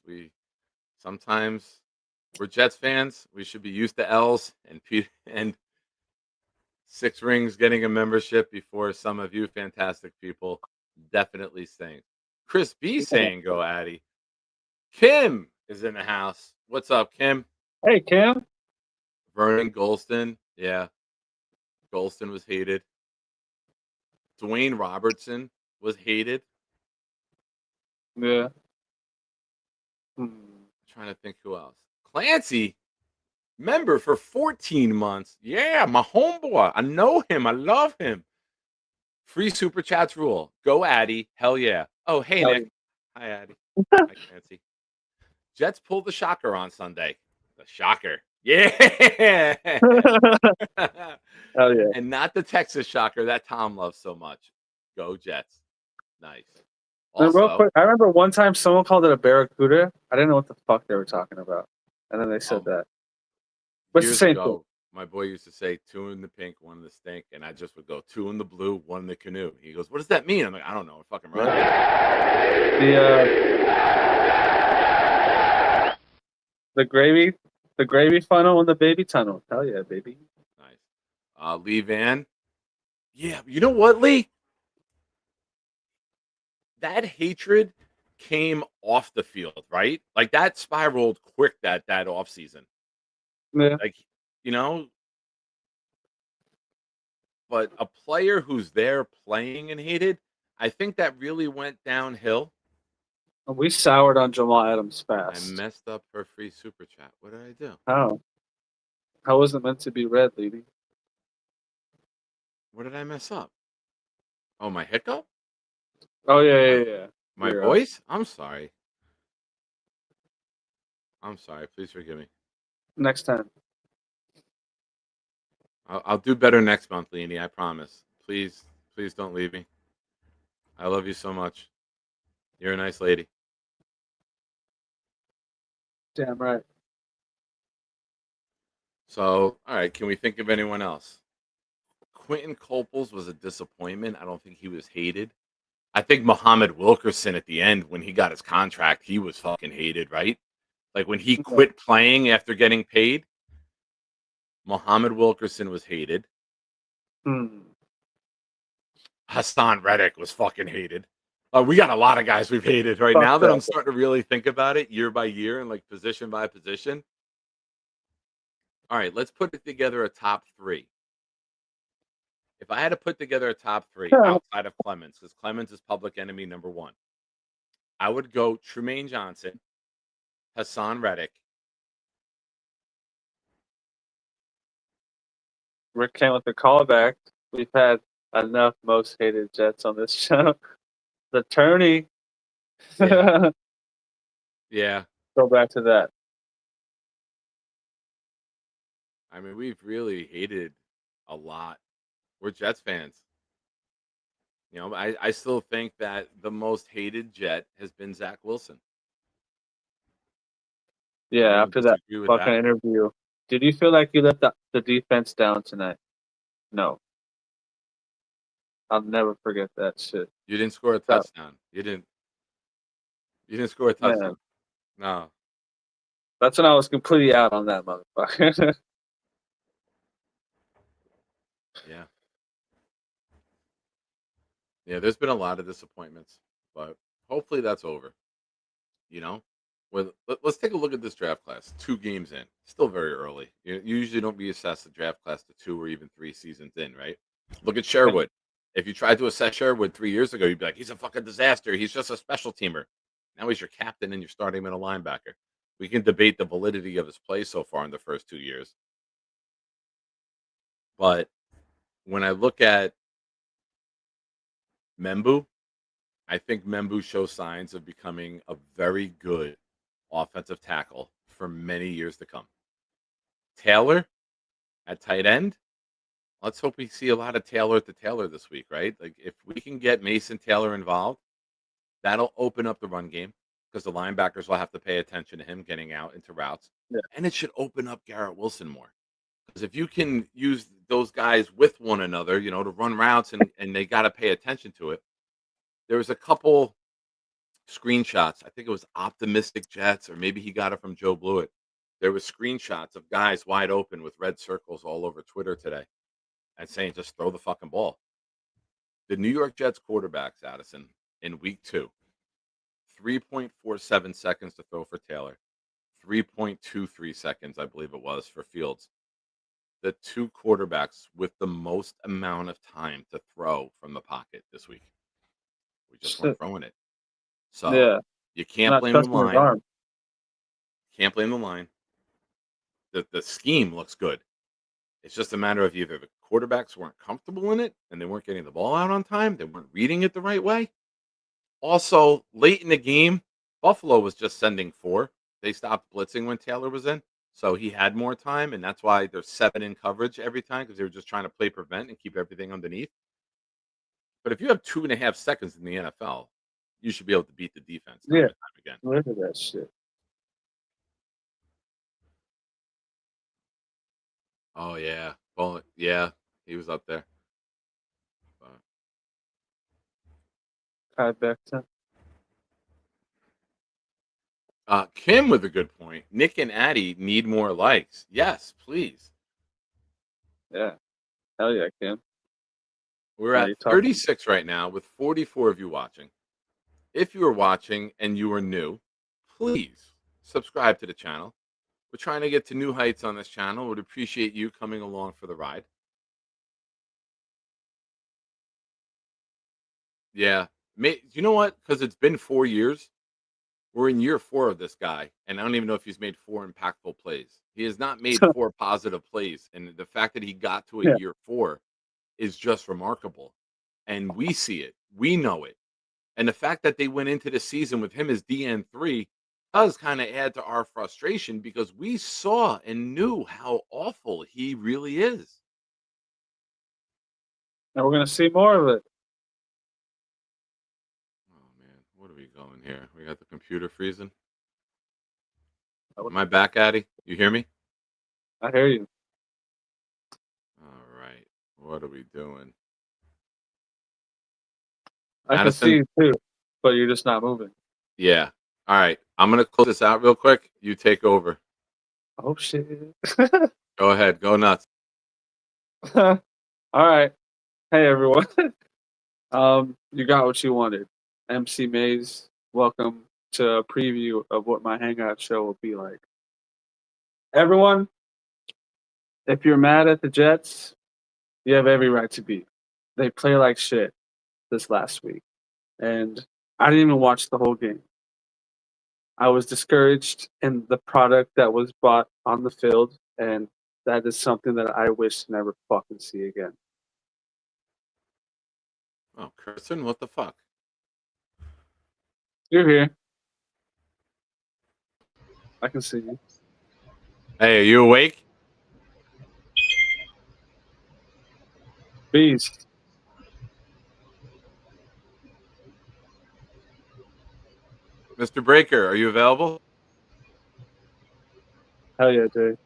Sometimes we're Jets fans. We should be used to L's and 6 rings getting a membership before some of you fantastic people definitely saying. Chris B saying go Addie. Kim is in the house. What's up, Kim? Hey, Kim. Vernon Golston. Yeah. Golston was hated. Dwayne Robertson was hated. Yeah. Trying to think who else. Clancy, member for 14 months. Yeah, my homeboy. I know him. I love him. Free super chats rule. Go Addie. Hell yeah. Oh, hey, Hell Nick. Hi, Addie. Hi, Clancy. Jets pulled the shocker on Sunday. The shocker. Yeah. Hell yeah. And not the Texas shocker that Tom loves so much. Go Jets. Nice. And real Also, quick, I remember one time someone called it a barracuda. I didn't know what the fuck they were talking about. And then they said that. What's the years same ago, thing? my boy used to say 2 in the pink, 1 in the stink, and I just would go 2 in the blue, 1 in the canoe. He goes, "What does that mean?" I'm like, "I don't know. It fucking rhymes." The gravy funnel and the baby tunnel. Hell yeah, baby. Nice. Lee Van. Yeah, you know what, Lee? That hatred came off the field, right? Like that spiraled quick that off season. Yeah. Like, you know, but a player who's there playing and hated, I think that really went downhill. We soured on Jamal Adams I fast. messed up her free super chat. What did I do? How? How was it meant to be read, lady? What did I mess up? Oh, my hiccup? Oh yeah. My You're voice? I'm sorry. I'm sorry. Please forgive me. Next time. I'll do better next month, Leanie. I promise. Please don't leave me. I love you so much. You're a nice lady. Damn right. So, all right. Can we think of anyone else? Quentin Coples was a disappointment. I don't think he was hated. I think Muhammad Wilkerson at the end, when he got his contract, he was fucking hated, right? Like when he quit playing after getting paid, Muhammad Wilkerson was hated. Hassan Reddick was fucking hated. We got a lot of guys we've hated right now that I'm starting to really think about it year by year and like position by position. All right, let's put it together a top 3. If I had to put together a top 3 outside of Clemens, because Clemens is public enemy number 1, I would go Trumaine Johnson, Hassan Reddick. Rick came with the callback. We've had enough most hated Jets on this show. The tourney. Yeah. Go back to that. I mean, we've really hated a lot. We're Jets fans. You know, I still think that the most hated Jet has been Zach Wilson. Yeah, after that fucking interview. Did you feel like you let the defense down tonight? No. I'll never forget that shit. You didn't score a touchdown. You didn't score a touchdown. No. That's when I was completely out on that motherfucker. Yeah. Yeah, there's been a lot of disappointments, but hopefully that's over. You know? Let's take a look at this draft class. 2 games in. Still very early. You usually don't reassess the draft class to 2 or even 3 seasons in, right? Look at Sherwood. If you tried to assess Sherwood 3 years ago, you'd be like, he's a fucking disaster. He's just a special teamer. Now he's your captain and you're starting him in a linebacker. We can debate the validity of his play so far in the first 2 years. But when I look at Membu, I think Membu shows signs of becoming a very good offensive tackle for many years to come. Taylor at tight end. Let's hope we see a lot of Taylor to Taylor this week, right? Like if we can get Mason Taylor involved, that'll open up the run game because the linebackers will have to pay attention to him getting out into routes. Yeah. And it should open up Garrett Wilson more. Because if you can use those guys with one another, to run routes and they got to pay attention to it. There was a couple screenshots. I think it was Optimistic Jets, or maybe he got it from Joe Blewett. There was screenshots of guys wide open with red circles all over Twitter today and saying, just throw the fucking ball. The New York Jets quarterbacks, Addison, in week 2, 3.47 seconds to throw for Taylor, 3.23 seconds, I believe it was, for Fields. The 2 quarterbacks with the most amount of time to throw from the pocket this week. We just weren't throwing it. So Yeah. you can't Not blame the trusting his line. arm. Can't blame the line. The scheme looks good. It's just a matter of either the quarterbacks weren't comfortable in it and they weren't getting the ball out on time, they weren't reading it the right way. Also, late in the game, Buffalo was just sending 4. They stopped blitzing when Taylor was in, so he had more time, and that's why there's 7 in coverage every time because they were just trying to play prevent and keep everything underneath. But if you have 2.5 seconds in the NFL, you should be able to beat the defense time and time again. Look at that shit. Oh yeah, well yeah, he was up there. Kai Becton. Kim with a good point. Nick and Addie need more likes. Yes, please. Yeah. Hell yeah, Kim. We're Yeah, at you're talking. 36 right now with 44 of you watching. If you are watching and you are new, please subscribe to the channel. We're trying to get to new heights on this channel. Would appreciate you coming along for the ride. Yeah. You know what? Because it's been 4 years. We're in year 4 of this guy, and I don't even know if he's made 4 impactful plays. He has not made 4 positive plays, and the fact that he got to a Yeah. year 4 is just remarkable. And we see it. We know it. And the fact that they went into the season with him as DN3 does kind of add to our frustration because we saw and knew how awful he really is. And we're gonna see more of it. Oh, man. What are we going here? We got the computer freezing. Oh. Am I back, Addy? You hear me? I hear you. All right. What are we doing? I Addison? can see you too, but you're just not moving. Yeah. All right. I'm going to close this out real quick. You take over. Oh shit. Go ahead. Go nuts. All right. Hey everyone. You got what you wanted. MC Mays, welcome to a preview of what my hangout show will be like. Everyone, if you're mad at the Jets, you have every right to be. They play like shit this last week. And I didn't even watch the whole game. I was discouraged in the product that was bought on the field, and that is something that I wish to never fucking see again. Oh, Kirsten, what the fuck? You're here. I can see you. Hey, are you awake? Beast. Mr. Breaker, are you available? Hell yeah, Jay.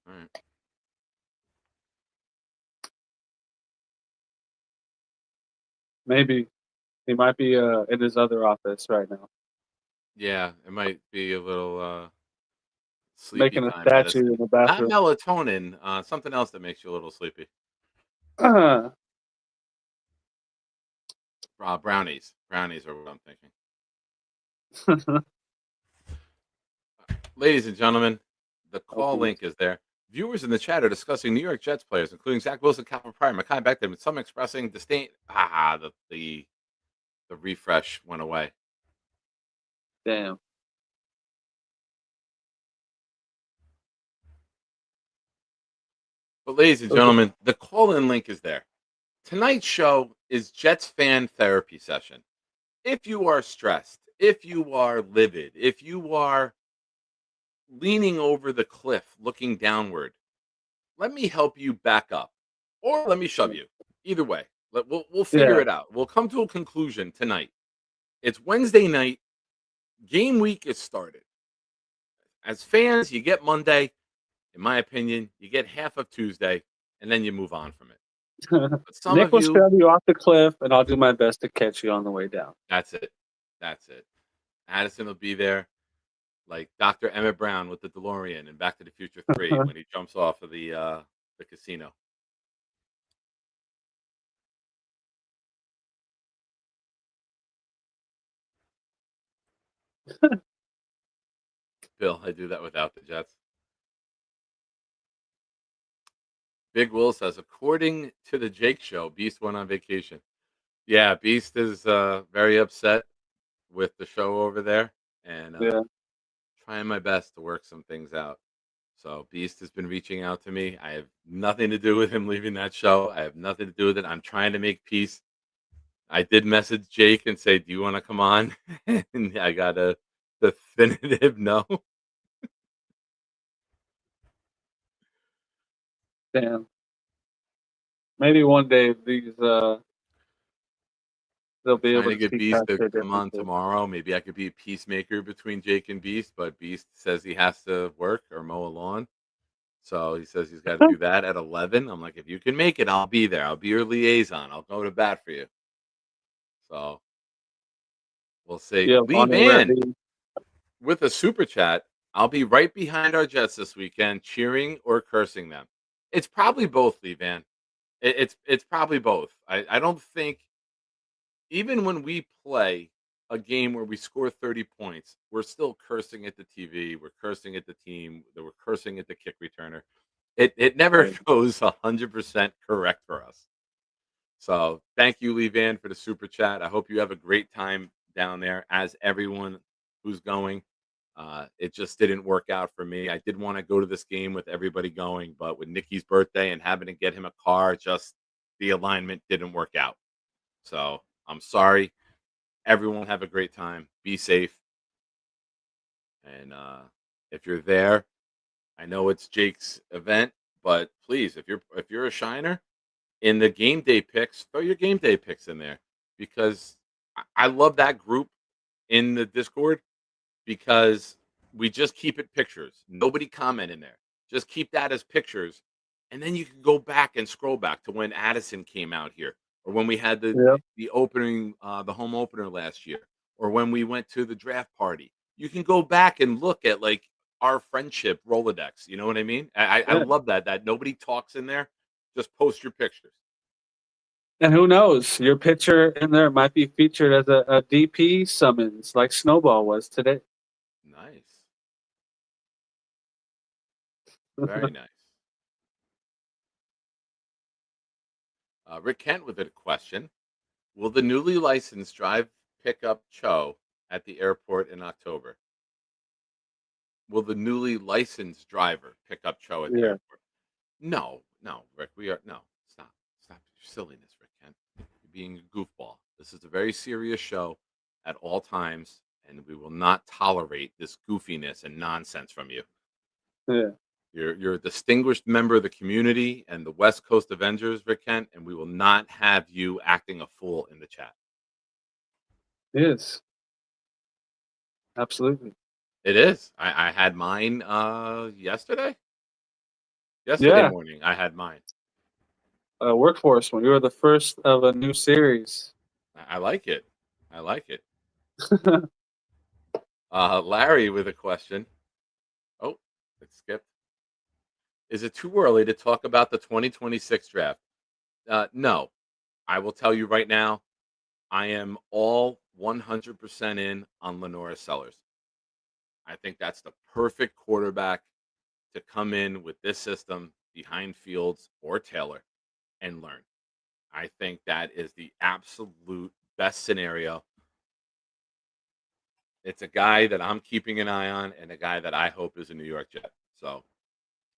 All right. Maybe. He might be in his other office right now. Yeah, it might be a little sleepy Making a time statue medicine. in the Not bathroom. melatonin, something else that makes you a little sleepy. Brownies. Brownies are what I'm thinking. Ladies and gentlemen, the call Okay. link is there. Viewers in the chat are discussing New York Jets players, including Zach Wilson, Calvin Pryor, Mekhi Becton, with some expressing disdain. The refresh went away. Damn. But ladies and Okay. gentlemen, the call-in link is there. Tonight's show is Jets fan therapy session. If you are stressed, if you are livid, if you are leaning over the cliff looking downward, let me help you back up, or let me shove you. Either way, we'll figure Yeah. it out. We'll come to a conclusion tonight. It's Wednesday night. Game week is started. As fans, you get Monday. In my opinion, you get half of Tuesday, and then you move on from it. But some Nick of will you, shove you off the cliff, and I'll do my best to catch you on the way down. that's it. That's it. Addison will be there, like Dr. Emmett Brown with the DeLorean in Back to the Future 3 when he jumps off of the casino. Bill, I do that without the Jets. Big Will says, according to the Jake show, Beast went on vacation. Yeah, Beast is very upset with the show over there, and Yeah. trying my best to work some things out. So Beast has been reaching out to me. I have nothing to do with him leaving that show. I have nothing to do with it. I'm trying to make peace. I did message Jake and say, "Do you want to come on?" And I got a definitive no. Damn. Maybe one day these they'll be Trying able to to get see Beast past to their come on differences. tomorrow. Maybe I could be a peacemaker between Jake and Beast, but Beast says he has to work or mow a lawn. So he says he's got to do that at 11. I'm like, if you can make it, I'll be there. I'll be your liaison. I'll go to bat for you. So we'll see. Yeah, Lee Bonnie Van Levy. with a super chat. I'll be right behind our Jets this weekend, cheering or cursing them. It's probably both, Lee Van. It's probably both. I don't think even when we play a game where we score 30 points, we're still cursing at the TV. We're cursing at the team. We're cursing at the kick returner. It never Right. goes 100% correct for us. So thank you, Lee Van, for the super chat. I hope you have a great time down there, as everyone who's going. It just didn't work out for me. I did want to go to this game with everybody going, but with Nikki's birthday and having to get him a car, just the alignment didn't work out. So I'm sorry. Everyone have a great time. Be safe. And if you're there, I know it's Jake's event, but please, if you're a shiner in the game day picks, throw your game day picks in there, because I love that group in the Discord, because we just keep it pictures. Nobody comment in there. Just keep that as pictures. And then you can go back and scroll back to when Addison came out here, or when we had Yep. the opening, the home opener last year, or when we went to the draft party. You can go back and look at like our friendship Rolodex. You know what I mean? I Yeah. love that nobody talks in there. Just post your pictures. And who knows? Your picture in there might be featured as a DP summons like Snowball was today. Nice. Very nice. Rick Kent with a question. Will the newly licensed drive pick up Cho at the airport in October? Will the newly licensed driver pick up Cho at the Yeah. airport? No, Rick. Stop your silliness, Rick Kent. You're being a goofball. This is a very serious show at all times, and we will not tolerate this goofiness and nonsense from you. Yeah. You're a distinguished member of the community and the West Coast Avengers, Rick Kent, and we will not have you acting a fool in the chat. It is. Absolutely. It is. I had mine yesterday. Yesterday Yeah. morning, I had mine. Workforce when you were the first of a new series. I like it. I like it. Larry with a question. Oh, it skipped. Is it too early to talk about the 2026 draft? No. I will tell you right now, I am all 100% in on Lenora Sellers. I think that's the perfect quarterback to come in with this system behind Fields or Taylor and learn. I think that is the absolute best scenario. It's a guy that I'm keeping an eye on, and a guy that I hope is a New York Jet. So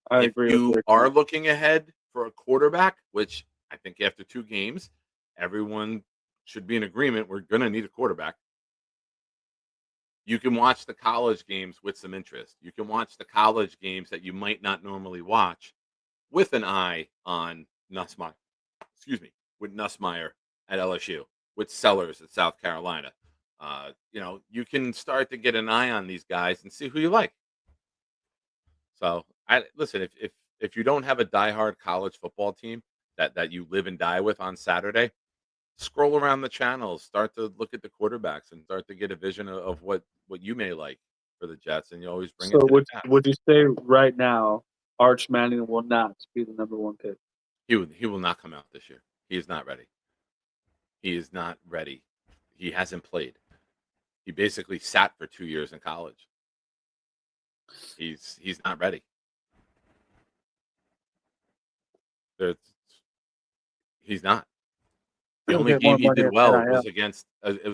I if agree you with are looking ahead for a quarterback, which I think after 2 games, everyone should be in agreement we're going to need a quarterback. You can watch the college games with some interest. You can watch the college games that you might not normally watch with an eye on Nussmeier. Excuse me, with Nussmeier at LSU, with Sellers at South Carolina. You can start to get an eye on these guys and see who you like. So, I listen. If you don't have a diehard college football team that you live and die with on Saturday, scroll around the channels, start to look at the quarterbacks, and start to get a vision of what you may like for the Jets, and you always bring So it to the Jets. would you say right now Arch Manning will not be the number 1 pick? He will not come out this year. He is not ready. He is not ready. He hasn't played. He basically sat for 2 years in college. He's not ready. He's not. The He'll only get more game he money did at well NIL. was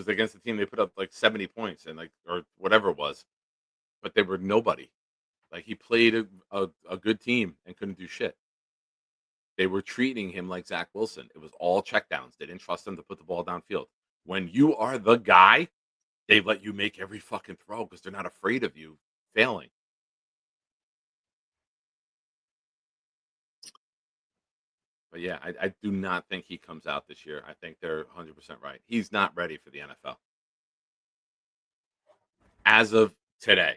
against the team they put up like 70 points and or whatever it was, but they were nobody. Like he played a good team and couldn't do shit. They were treating him like Zach Wilson. It was all checkdowns. They didn't trust him to put the ball downfield. When you are the guy, they let you make every fucking throw because they're not afraid of you failing. But yeah, I do not think he comes out this year. I think they're 100% right. He's not ready for the NFL. As of today,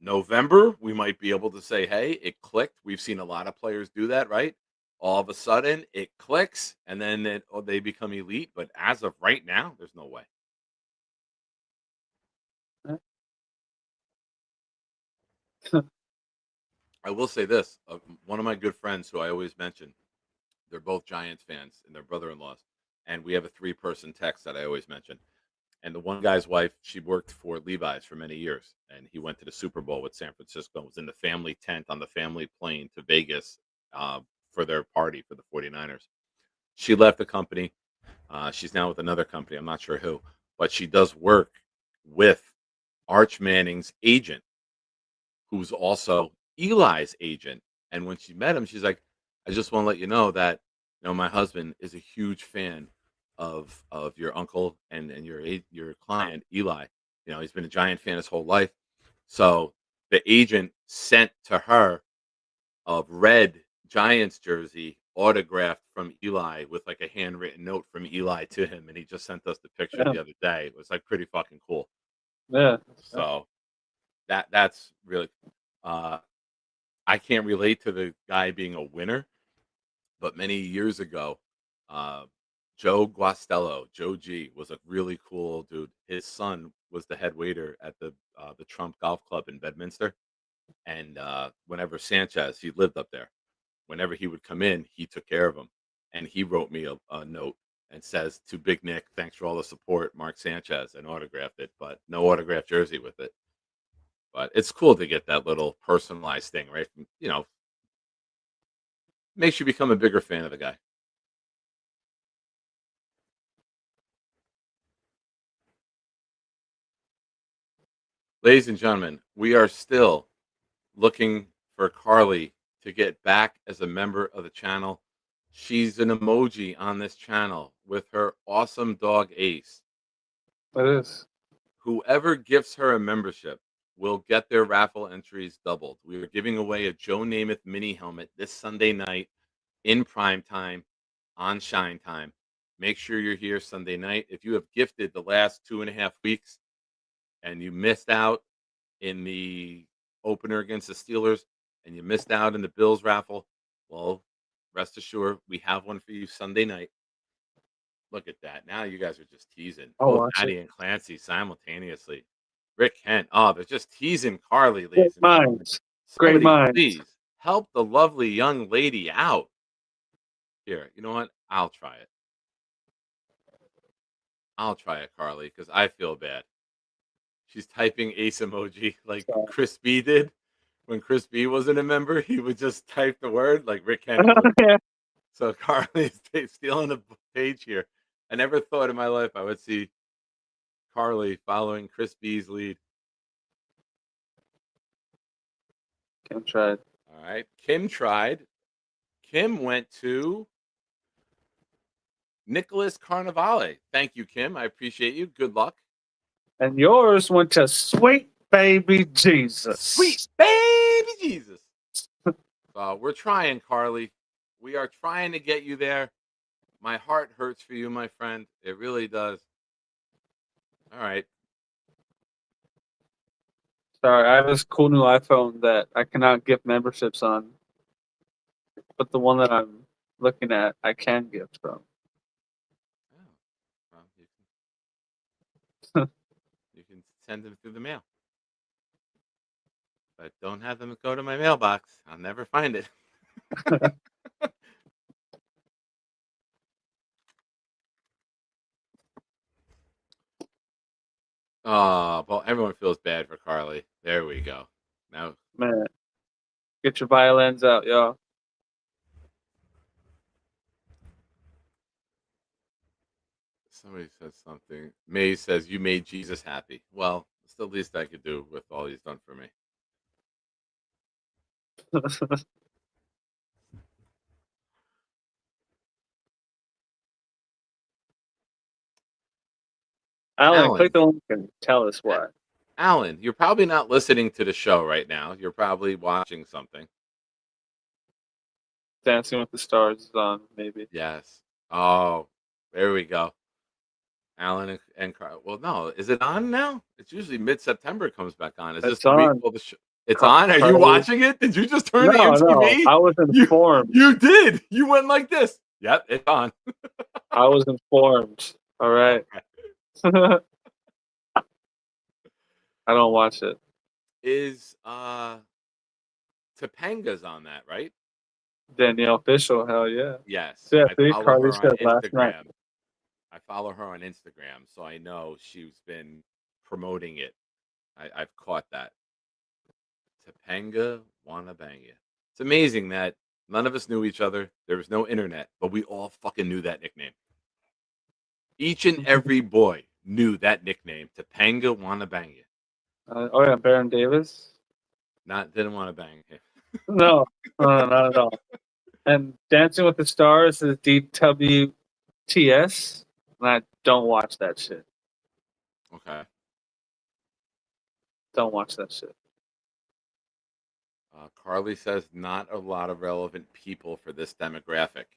November, we might be able to say, hey, it clicked. We've seen a lot of players do that, right? All of a sudden, it clicks, and then they become elite. But as of right now, there's no way. I will say this. One of my good friends who I always mention, they're both Giants fans, and they're brother-in-laws. And we have a 3-person text that I always mention. And the one guy's wife, she worked for Levi's for many years. And he went to the Super Bowl with San Francisco, was in the family tent on the family plane to Vegas for their party for the 49ers. She left the company. She's now with another company. I'm not sure who. But she does work with Arch Manning's agent, who's also Eli's agent. And when she met him, she's like, I just want to let you know that my husband is a huge fan of your uncle and your client Eli. He's been a Giant fan his whole life. So the agent sent to her a red Giants jersey autographed from Eli with like a handwritten note from Eli to him, and he just sent us the picture the other day. It was like pretty fucking cool. Yeah. So that's really I can't relate to the guy being a winner, but many years ago, Joe Guastello, Joe G, was a really cool dude. His son was the head waiter at the Trump Golf Club in Bedminster, and whenever Sanchez, he lived up there. Whenever he would come in, he took care of him, and he wrote me a note and says to Big Nick, "Thanks for all the support, Mark Sanchez," and autographed it, but no autographed jersey with it. But it's cool to get that little personalized thing, right? Makes you become a bigger fan of the guy. Ladies and gentlemen, we are still looking for Carly to get back as a member of the channel. She's an emoji on this channel with her awesome dog Ace. It is. Whoever gifts her a membership will get their raffle entries doubled. We are giving away a Joe Namath mini helmet this Sunday night in prime time on Shine Time. Make sure you're here Sunday night. If you have gifted the last 2.5 weeks and you missed out in the opener against the Steelers and you missed out in the Bills raffle, well, rest assured, we have one for you Sunday night. Look at that. Now you guys are just teasing. I'll Both watch Maddie and Clancy simultaneously. Rick Kent. Oh, they're just teasing Carly, Great ladies and gentlemen. minds. Great Somebody, minds. please help the lovely young lady out. Here, you know what? I'll try it. I'll try it, Carly, because I feel bad. She's typing ace emoji like Chris B did. When Chris B wasn't a member, he would just type the word like Rick Kent would. So Carly's stealing the page here. I never thought in my life I would see Carly following Chris B's lead. Kim tried. All right. Kim tried. Kim went to Nicholas Carnivale. Thank you, Kim. I appreciate you. Good luck. And yours went to Sweet Baby Jesus. Sweet baby Jesus. We're trying, Carly. We are trying to get you there. My heart hurts for you, my friend. It really does. All right. Sorry, I have this cool new iPhone that I cannot gift memberships on. But the one that I'm looking at, I can gift from. Oh, well, you can send them through the mail. But don't have them go to my mailbox. I'll never find it. Oh, well, everyone feels bad for Carly. There we go. Now, Man, get your violins out, y'all. somebody says something. May says, "You made Jesus happy." Well, it's the least I could do with all he's done for me. Alan, click the link and tell us why. Alan, you're probably not listening to the show right now. You're probably watching something. Dancing with the Stars is on, maybe. Yes. Oh, there we go. Alan and Carl. Well, no, is it on now? It's usually mid-September it comes back on. Is this It's the week on. while the show? It's on. Are you Carly- watching it? Did you just turn the No, MTV? I was informed. You did. You went like this. Yep, it's on. I was informed. All right. I don't watch it. Is Topanga's on that, right? Danielle Fishel, hell yeah. Yes. Yeah, I see, follow Carly her on said last night. Instagram. I follow her on Instagram, so I know she's been promoting it. I've caught that. Topanga wanna bang you. It's amazing that none of us knew each other. There was no internet, but we all fucking knew that nickname. Each and every boy knew that nickname. Topanga wanna bang you. Oh yeah, Baron Davis. Didn't want to bang him. No, not at all. And Dancing with the Stars is DWTS, and I don't watch that shit. Okay. Don't watch that shit. Carly says not a lot of relevant people for this demographic.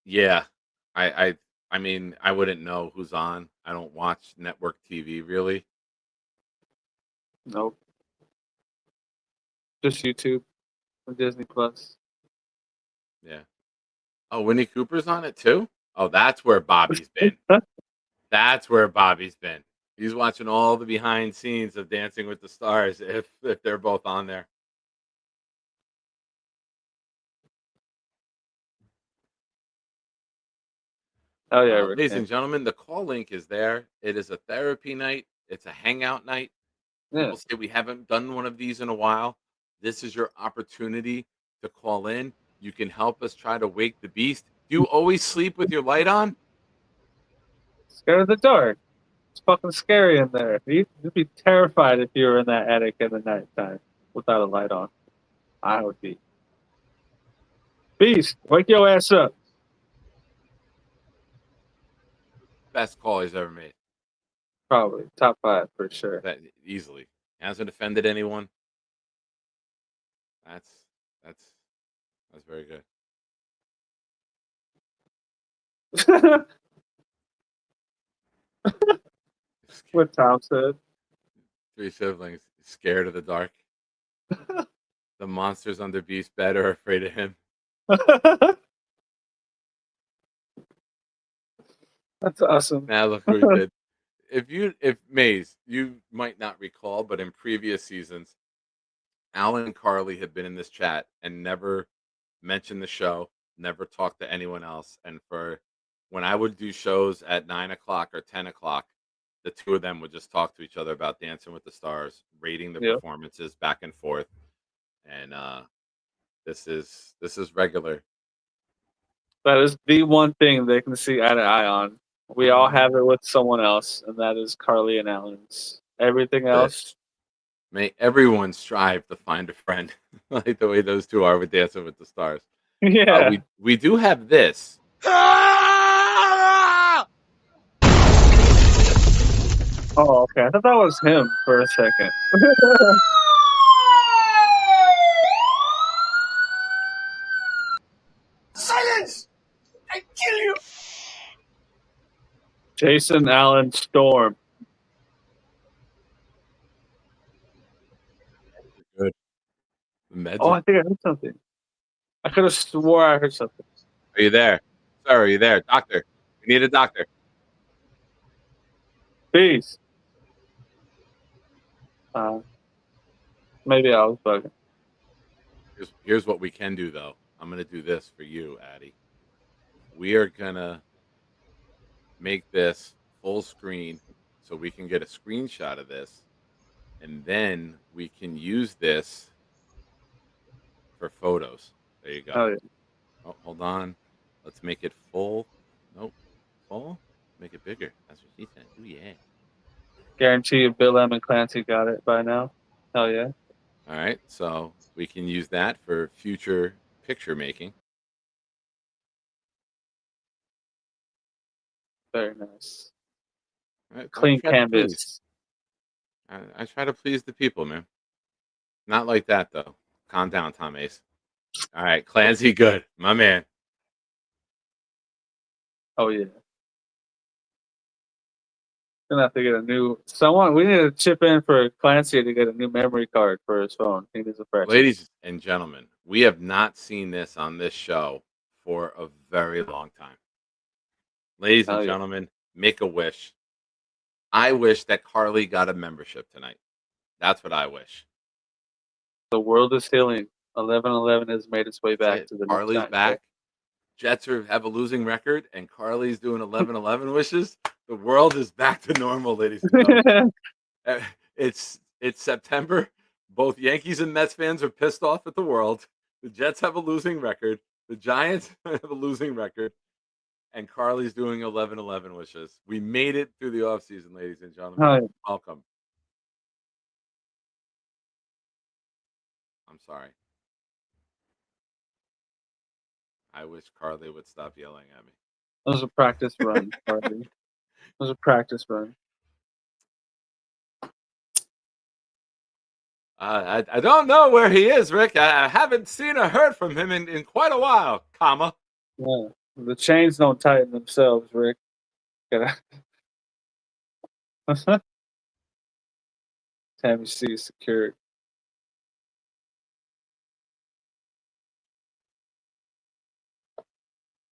Yeah, I mean I wouldn't know who's on. I don't watch network TV really. Nope. Just YouTube or Disney Plus. Yeah. Oh, Winnie Cooper's on it too. Oh, that's where Bobby's been. That's where Bobby's been. He's watching all the behind scenes of Dancing with the Stars if they're both on there. Oh yeah, Rick, ladies yeah. and gentlemen, the call link is there. It is a therapy night. It's a hangout night. Yeah. People say we haven't done one of these in a while. This is your opportunity to call in. You can help us try to wake the beast. Do you always sleep with your light on? Scared of the dark. It's fucking scary in there. You'd be terrified if you were in that attic in the nighttime without a light on. I would be. Beast, wake your ass up. Best call he's ever made. Probably top 5 for sure. That easily hasn't offended anyone. That's very good. What Tom said. 3 siblings scared of the dark. The monsters under Beast's bed are afraid of him. That's awesome. Now look who he did. If Maze, you might not recall, but in previous seasons, Alan and Carly have been in this chat and never mentioned the show, never talked to anyone else. And for when I would do shows at 9 o'clock or 10 o'clock, the two of them would just talk to each other about Dancing with the Stars, rating the performances back and forth. And this is regular. That is the one thing they can see eye to eye on. We all have it with someone else, and that is Carly and Alan's. Everything else. May everyone strive to find a friend like the way those two are with Dancing with the Stars. Yeah. We do have this. Oh, okay. I thought that was him for a second. Silence! I kill you! Jason Allen Storm. Good. Meds Oh, are- I think I heard something. I could have swore I heard something. Are you there? Sir, are you there? Doctor. We need a doctor. Peace. Maybe I was bugging. Here's what we can do, though. I'm going to do this for you, Addy. We are going to make this full screen so we can get a screenshot of this. And then we can use this for photos. There you go. Oh, yeah. Oh, hold on. Let's make it full. Nope. Full? Make it bigger. That's what she said. Oh, yeah. Guarantee you Bill M and Clancy got it by now. Hell yeah. All right. So we can use that for future picture making. Very nice. All right, Clean I try to please. canvas. I try to please the people, man. Not like that, though. Calm down, Tom Ace. All right. Clancy, good. My man. Oh, yeah. Gonna have to get a new. We need to chip in for Clancy to get a new memory card for his phone. He needs a fresh. Ladies and gentlemen, we have not seen this on this show for a very long time. Ladies and Oh, yeah. gentlemen, make a wish. I wish that Carly got a membership tonight. That's what I wish. The world is healing. 11-11 has made its way back to the Carly's Giants. back. Jets have a losing record, and Carly's doing 11-11 wishes. The world is back to normal, ladies and gentlemen. It's September. Both Yankees and Mets fans are pissed off at the world. The Jets have a losing record. The Giants have a losing record. And Carly's doing 11-11 wishes. We made it through the offseason, ladies and gentlemen. Oh, yeah. Welcome. I'm sorry. I wish Carly would stop yelling at me. That was a practice run, Carly. It was a practice run. I don't know where he is, Rick. I haven't seen or heard from him in quite a while, comma. Yeah. The chains don't tighten themselves, Rick. Gotta... Tammy C is secured.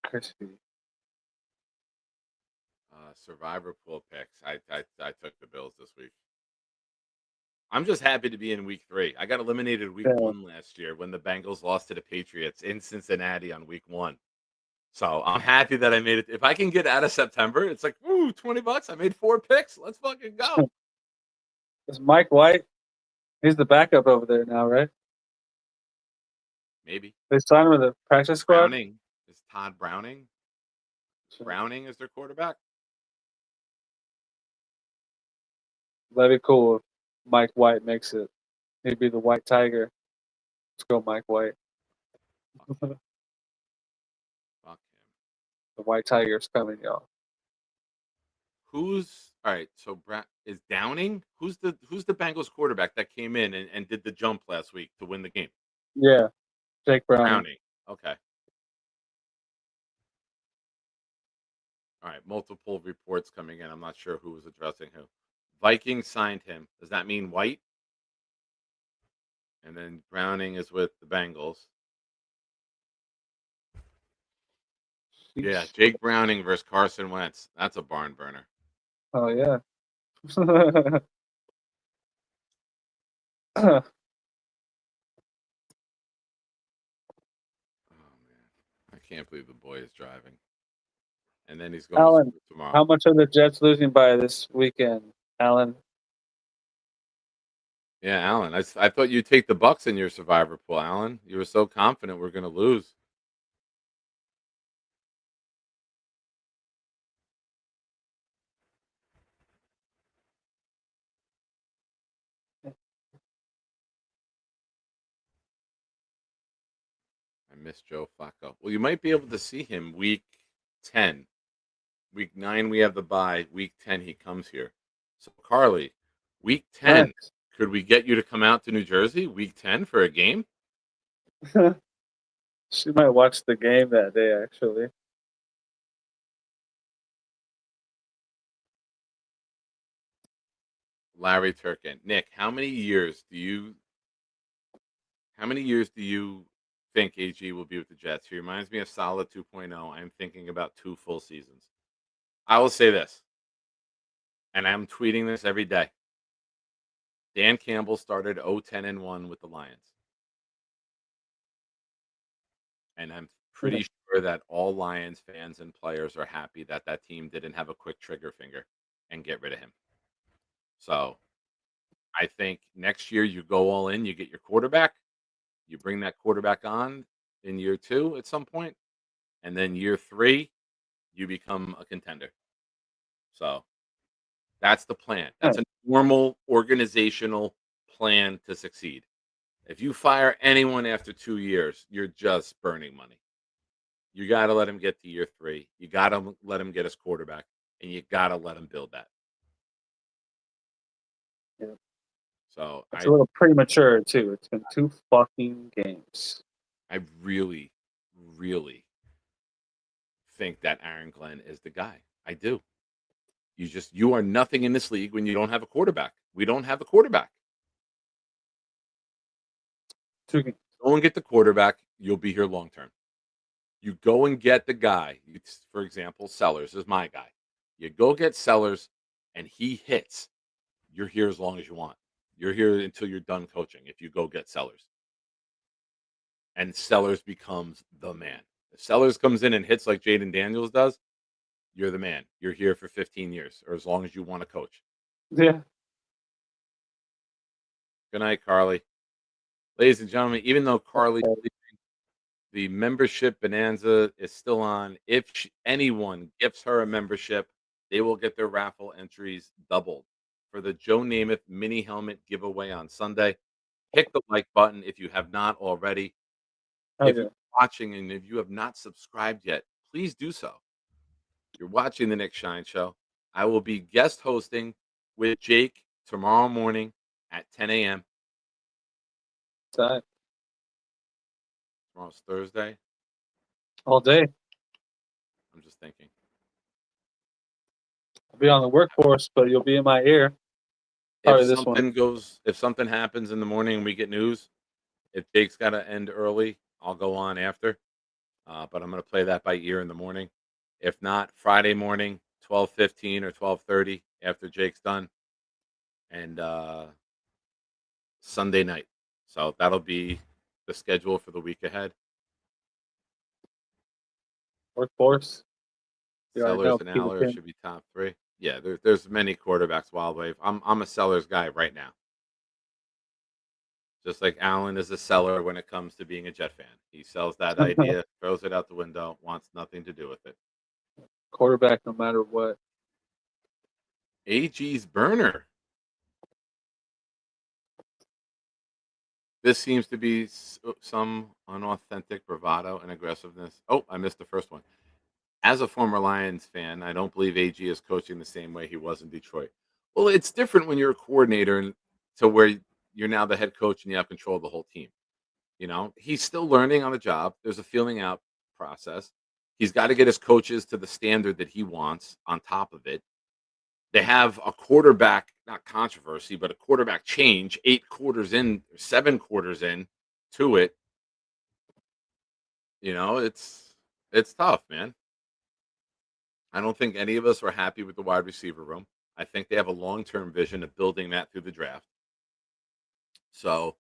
Crispy. Survivor pool picks. I took the Bills this week. I'm just happy to be in week 3. I got eliminated week 1 last year when the Bengals lost to the Patriots in Cincinnati on week 1. So I'm happy that I made it. If I can get out of September, it's like, ooh, $20. I made 4 picks. Let's fucking go. Is Mike White? He's the backup over there now, right? Maybe. They signed him with the practice squad. Browning. Is Todd Browning? Browning is their quarterback. That'd be cool if Mike White makes it. He'd be the White Tiger. Let's go, Mike White. Fuck him. The White Tiger's coming, y'all. Who's all right? So is Downing? Who's the Bengals quarterback that came in and did the jump last week to win the game? Yeah, Jake Browning. Browning. Okay. All right. Multiple reports coming in. I'm not sure who was addressing who. Vikings signed him. Does that mean White? And then Browning is with the Bengals. Yeah, Jake Browning versus Carson Wentz. That's a barn burner. Oh yeah. Oh man, I can't believe the boy is driving. And then he's going Alan, to school tomorrow. How much are the Jets losing by this weekend, Alan? Yeah, Alan. I thought you'd take the Bucks in your survivor pool, Alan. You were so confident we're going to lose. I miss Joe Flacco. Well, you might be able to see him week 10. Week 9, we have the bye. Week 10, he comes here. So, Carly, week 10, Nice. could we get you to come out to New Jersey week 10 for a game? She might watch the game that day, actually. Larry Turkin. Nick, how many years do you think AG will be with the Jets? He reminds me of Solid 2.0. I'm thinking about 2 full seasons. I will say this, and I'm tweeting this every day. Dan Campbell started 0-10-1 with the Lions. And I'm pretty sure that all Lions fans and players are happy that that team didn't have a quick trigger finger and get rid of him. So I think next year you go all in, you get your quarterback, you bring that quarterback on in year 2 at some point, and then year 3, you become a contender. So that's the plan. That's a normal organizational plan to succeed. If you fire anyone after 2 years, you're just burning money. You got to let him get to year 3. You got to let him get his quarterback, and you got to let him build that. Yeah. So It's a little premature, too. It's been 2 fucking games. I really, really think that Aaron Glenn is the guy. I do. You are nothing in this league when you don't have a quarterback. We don't have a quarterback. 2 games. Go and get the quarterback. You'll be here long term. You go and get the guy. For example, Sellers is my guy. You go get Sellers, and he hits. You're here as long as you want. You're here until you're done coaching if you go get Sellers. And Sellers becomes the man. If Sellers comes in and hits like Jaden Daniels does, you're the man. You're here for 15 years or as long as you want to coach. Yeah. Good night, Carly. Ladies and gentlemen, even though Carly, the membership bonanza is still on, if anyone gifts her a membership, they will get their raffle entries doubled for the Joe Namath mini helmet giveaway on Sunday. Hit the like button if you have not already. If you're watching and if you have not subscribed yet, please do so. You're watching the Nick Shine Show. I will be guest hosting with Jake tomorrow morning at 10 a.m. Time. Tomorrow's Thursday. All day. I'm just thinking. I'll be on the workforce, but you'll be in my ear. If something happens in the morning and we get news, if Jake's got to end early, I'll go on after. But I'm going to play that by ear in the morning. If not, Friday morning, 12:15 or 12:30 after Jake's done. And Sunday night. So that'll be the schedule for the week ahead. Workforce. Sellers and Aller should be top 3. Yeah, there's many quarterbacks. Wild Wave. I'm a Sellers guy right now. Just like Allen is a seller when it comes to being a Jet fan. He sells that idea, throws it out the window, wants nothing to do with it. Quarterback no matter what. AG's burner. This seems to be some unauthentic bravado and aggressiveness. Oh, I missed the first one. As a former Lions fan, I don't believe AG is coaching the same way he was in Detroit. Well, it's different when you're a coordinator and to where you're now the head coach and you have control of the whole team. You know, he's still learning on the job. There's a feeling out process. He's got to get his coaches to the standard that he wants on top of it. They have a quarterback, not controversy, but a quarterback change 8 quarters in, 7 quarters in to it. You know, it's tough, man. I don't think any of us are happy with the wide receiver room. I think they have a long-term vision of building that through the draft. So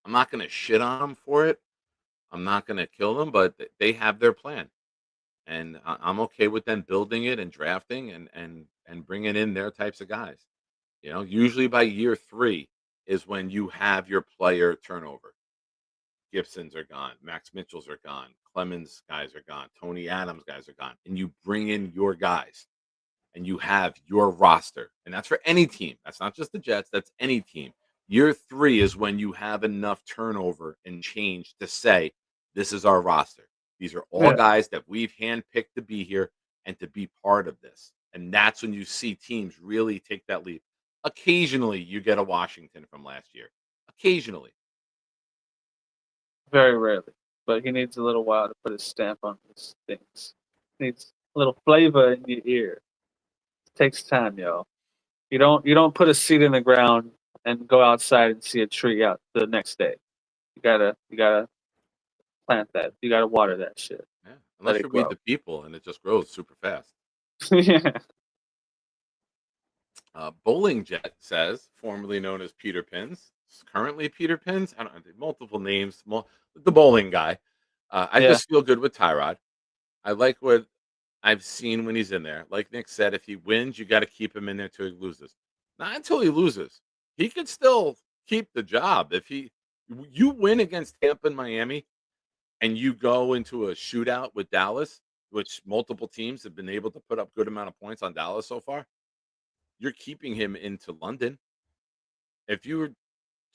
I'm not going to shit on them for it. I'm not going to kill them, but they have their plan. And I'm okay with them building it and drafting and bringing in their types of guys. You know, usually by year 3 is when you have your player turnover. Gibsons are gone. Max Mitchell's are gone. Clemens guys are gone. Tony Adams guys are gone. And you bring in your guys. And you have your roster. And that's for any team. That's not just the Jets. That's any team. Year 3 is when you have enough turnover and change to say, this is our roster. These are all guys that we've handpicked to be here and to be part of this. And that's when you see teams really take that leap. Occasionally, you get a Washington from last year. Occasionally. Very rarely. But he needs a little while to put his stamp on his things. Needs a little flavor in your ear. It takes time, yo. You don't put a seed in the ground and go outside and see a tree out the next day. You gotta plant that. You gotta water that shit. Yeah. Let Unless it you read grow. the people and it just grows super fast. Yeah. Bowling Jet says, formerly known as Peter Pins, currently Peter Pins. I don't know, multiple names. The bowling guy. I Yeah. just feel good with Tyrod. I like what I've seen when he's in there. Like Nick said, if he wins, you got to keep him in there until he loses. Not until he loses. He could still keep the job. If you win against Tampa and Miami and you go into a shootout with Dallas, which multiple teams have been able to put up good amount of points on Dallas so far, you're keeping him into London. If you're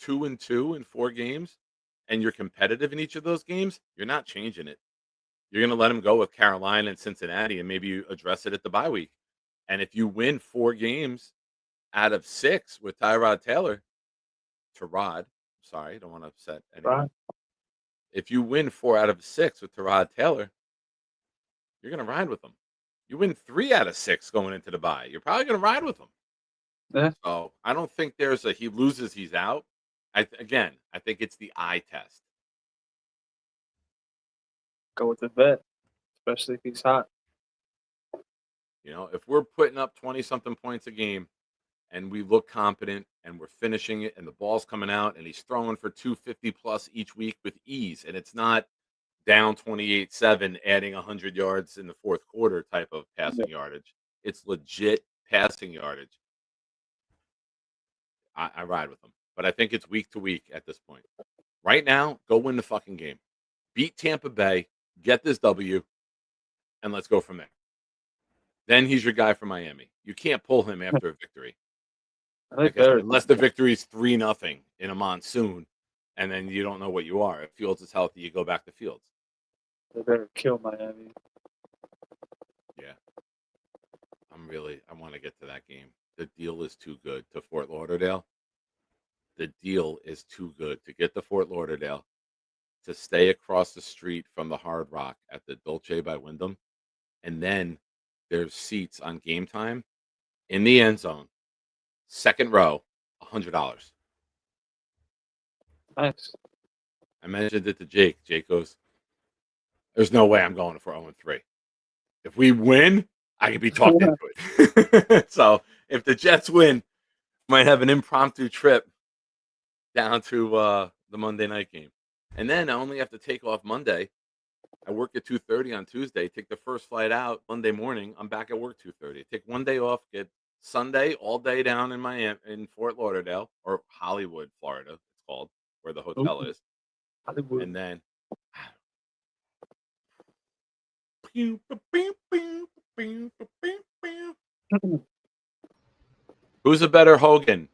2-2 in 4 games and you're competitive in each of those games, you're not changing it. You're going to let him go with Carolina and Cincinnati, and maybe you address it at the bye week. And if you win 4 games out of 6 with Tyrod Taylor, sorry, don't want to upset anyone. Right. If you win 4 out of 6 with Tyrod Taylor, you're going to ride with him. You win 3 out of 6 going into the bye, you're probably going to ride with him. Yeah. So I don't think there's a he loses, he's out. I think it's the eye test. Go with the vet, especially if he's hot. You know, if we're putting up 20-something points a game and we look competent and we're finishing it and the ball's coming out and he's throwing for 250 plus each week with ease, and it's not down 28-7, adding 100 yards in the fourth quarter type of passing yardage. It's legit passing yardage. I ride with them. But I think it's week to week at this point. Right now, go win the fucking game. Beat Tampa Bay, get this W, and let's go from there. Then he's your guy for Miami. You can't pull him after a victory. Like I said, unless the victory is 3-0 in a monsoon, and then you don't know what you are. If Fields is healthy, you go back to Fields. They better kill Miami. Yeah. I want to get to that game. The deal is too good to Fort Lauderdale. The deal is too good to get to Fort Lauderdale, to stay across the street from the Hard Rock at the Dolce by Wyndham, and then there's seats on game time in the end zone, second row, $100. Nice. I mentioned it to Jake. Jake goes, "There's no way I'm going for 0-3. If we win, I can be talked into it." So if the Jets win, might have an impromptu trip down to the Monday night game. And then I only have to take off Monday. I work at 2:30 on Tuesday. Take the first flight out Monday morning. I'm back at work 2:30. Take one day off. Get Sunday all day down in Miami, in Fort Lauderdale, or Hollywood, Florida. It's called, where the hotel is. Hollywood. And then who's a better Hogan?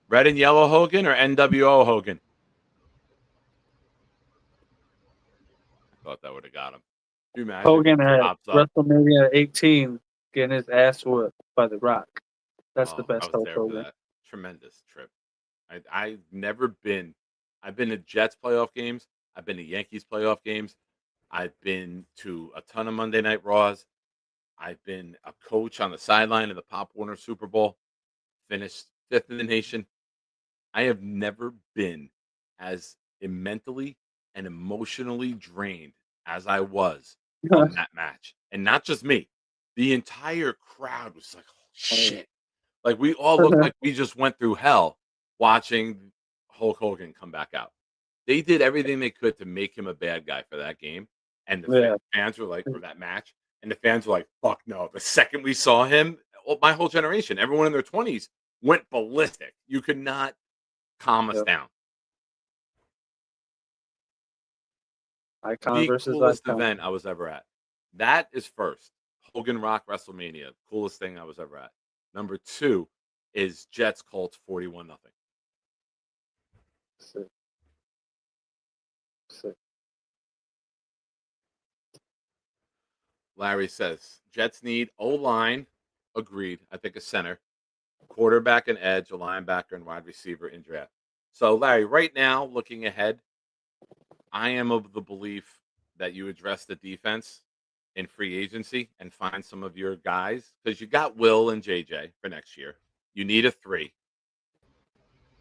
Red and yellow Hogan or NWO Hogan? I thought that would have got him. Can you imagine? Hogan at Pops up. WrestleMania 18 getting his ass whooped by The Rock. That's the Oh, best I was Hulk there for Hogan. that. Tremendous trip. I've never been. I've been to Jets playoff games. I've been to Yankees playoff games. I've been to a ton of Monday Night Raws. I've been a coach on the sideline of the Pop Warner Super Bowl. Finished 5th in the nation. I have never been as mentally and emotionally drained as I was from that match. And not just me. The entire crowd was like, "Oh, shit." Like, we all looked like we just went through hell watching Hulk Hogan come back out. They did everything they could to make him a bad guy for that game. And the fans were like, for that match. And the fans were like, fuck no. The second we saw him, my whole generation, everyone in their 20s went ballistic. You could not calm us down. Icon The versus coolest icon. event I was ever at. That is first. Hogan Rock WrestleMania. Coolest thing I was ever at. Number 2 is Jets Colts 41-0. Sick. Sick. Larry says Jets need O-line. Agreed. I think a center. quarterback and edge, a linebacker and wide receiver in draft. So, Larry, right now, looking ahead, I am of the belief that you address the defense in free agency and find some of your guys because you got Will and JJ for next year. You need a 3.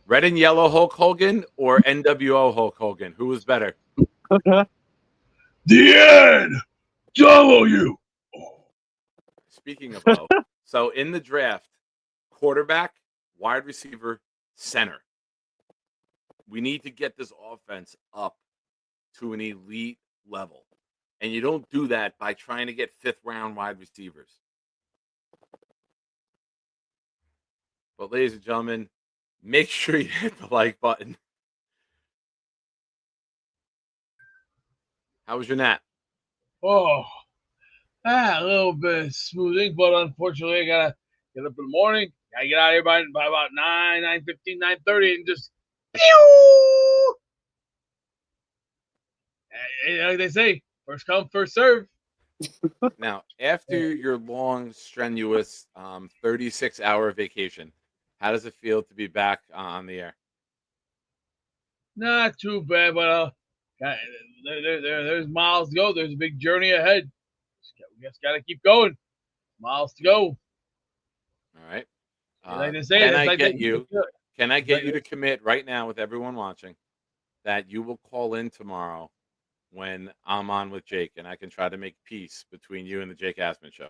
Red and yellow Hulk Hogan or NWO Hulk Hogan? Who was better? The NW. Speaking of O, so in the draft, quarterback, wide receiver, center. We need to get this offense up to an elite level. And you don't do that by trying to get 5th round wide receivers. But ladies and gentlemen, make sure you hit the like button. How was your nap? Oh, a little bit of smoothing, but unfortunately, I gotta get up in the morning. Gotta get out of here by about 9:15, 9:30, and just pew! And like they say, first come, first serve. Now, after your long, strenuous 36-hour vacation, how does it feel to be back on the air? Not too bad, but there's miles to go. There's a big journey ahead. Just gotta keep going. Miles to go. All right. Like they say, Can it's I like get they- you? Can I get you to commit right now with everyone watching that you will call in tomorrow when I'm on with Jake and I can try to make peace between you and the Jake Asman show?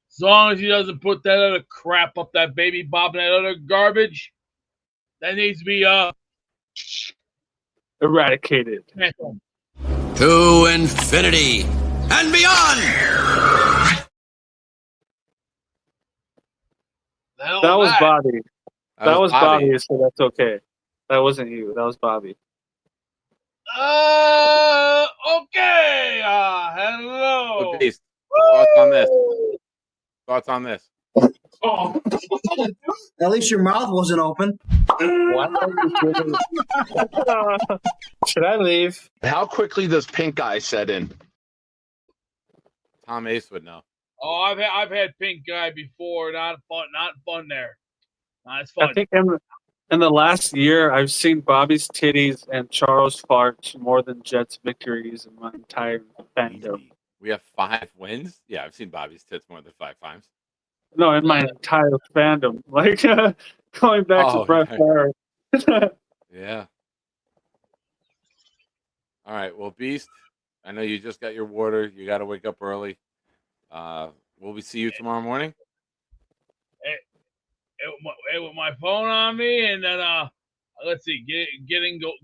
As long as he doesn't put that other crap up that baby Bob and that other garbage, that needs to be Eradicated. canceled. To infinity and beyond. That was Bobby. That was Bobby. Bobby, so that's okay. That wasn't you. That was Bobby. Okay. Hello. So, Beast, thoughts on this? Thoughts on this? At least your mouth wasn't open. Should I leave? How quickly does pink eye set in? Tom Ace would know. Oh, I've had pink eye before. Not fun there. Not as I fun. think in the last year, I've seen Bobby's titties and Charles farts more than Jet's victories in my entire fandom. Easy. We have 5 wins. Yeah, I've seen Bobby's tits more than 5 times. No, in my entire fandom. Like, going back Oh, to Brett okay. Favre. Yeah. All right. Well, Beast, I know you just got your water. You got to wake up early. Will we see you tomorrow morning? With my phone on me, and then let's see,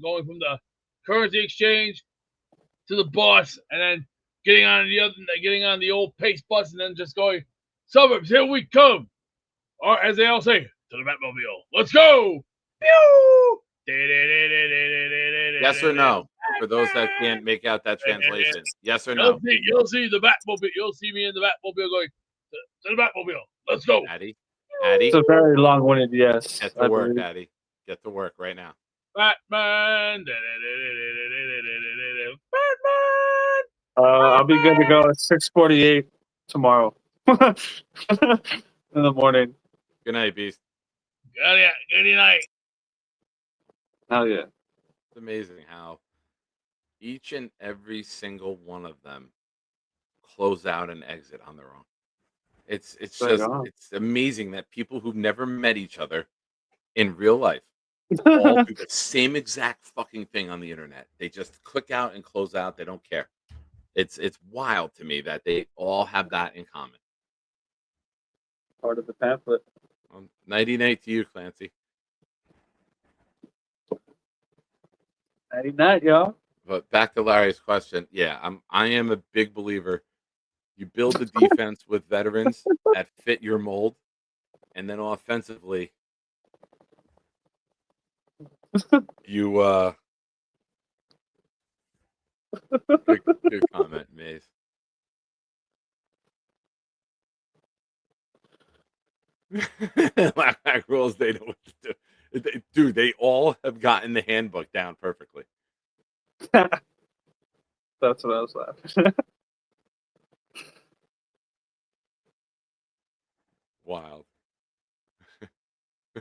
going from the currency exchange to the bus, and then getting on the old pace bus, and then just going suburbs. Here we come, or as they all say, to the Batmobile. Let's go! Pew! Yes or no? For those that can't make out that translation, yes or no? You'll see the Batmobile. You'll see me in the Batmobile going to the Batmobile. Let's go. Addy, It's a very long-winded yes. get I to work, believe. Addy. Get to work right now. Batman. I'll be good to go at 6:48 tomorrow in the morning. Good night, Beast. Good night. Hell yeah. It's amazing how each and every single one of them close out and exit on their own. It's Right just on. it's amazing that people who've never met each other in real life all do the same exact fucking thing on the internet. They just click out and close out. They don't care. It's wild to me that they all have that in common. Part of the pamphlet. Nighty night to you, Clancy. Nighty night, y'all. But back to Larry's question. Yeah, I am a big believer. You build the defense with veterans that fit your mold, and then offensively, you good comment, Maze. Like rules, they know what to do. Dude, they all have gotten the handbook down perfectly. That's what I was laughing. Wild.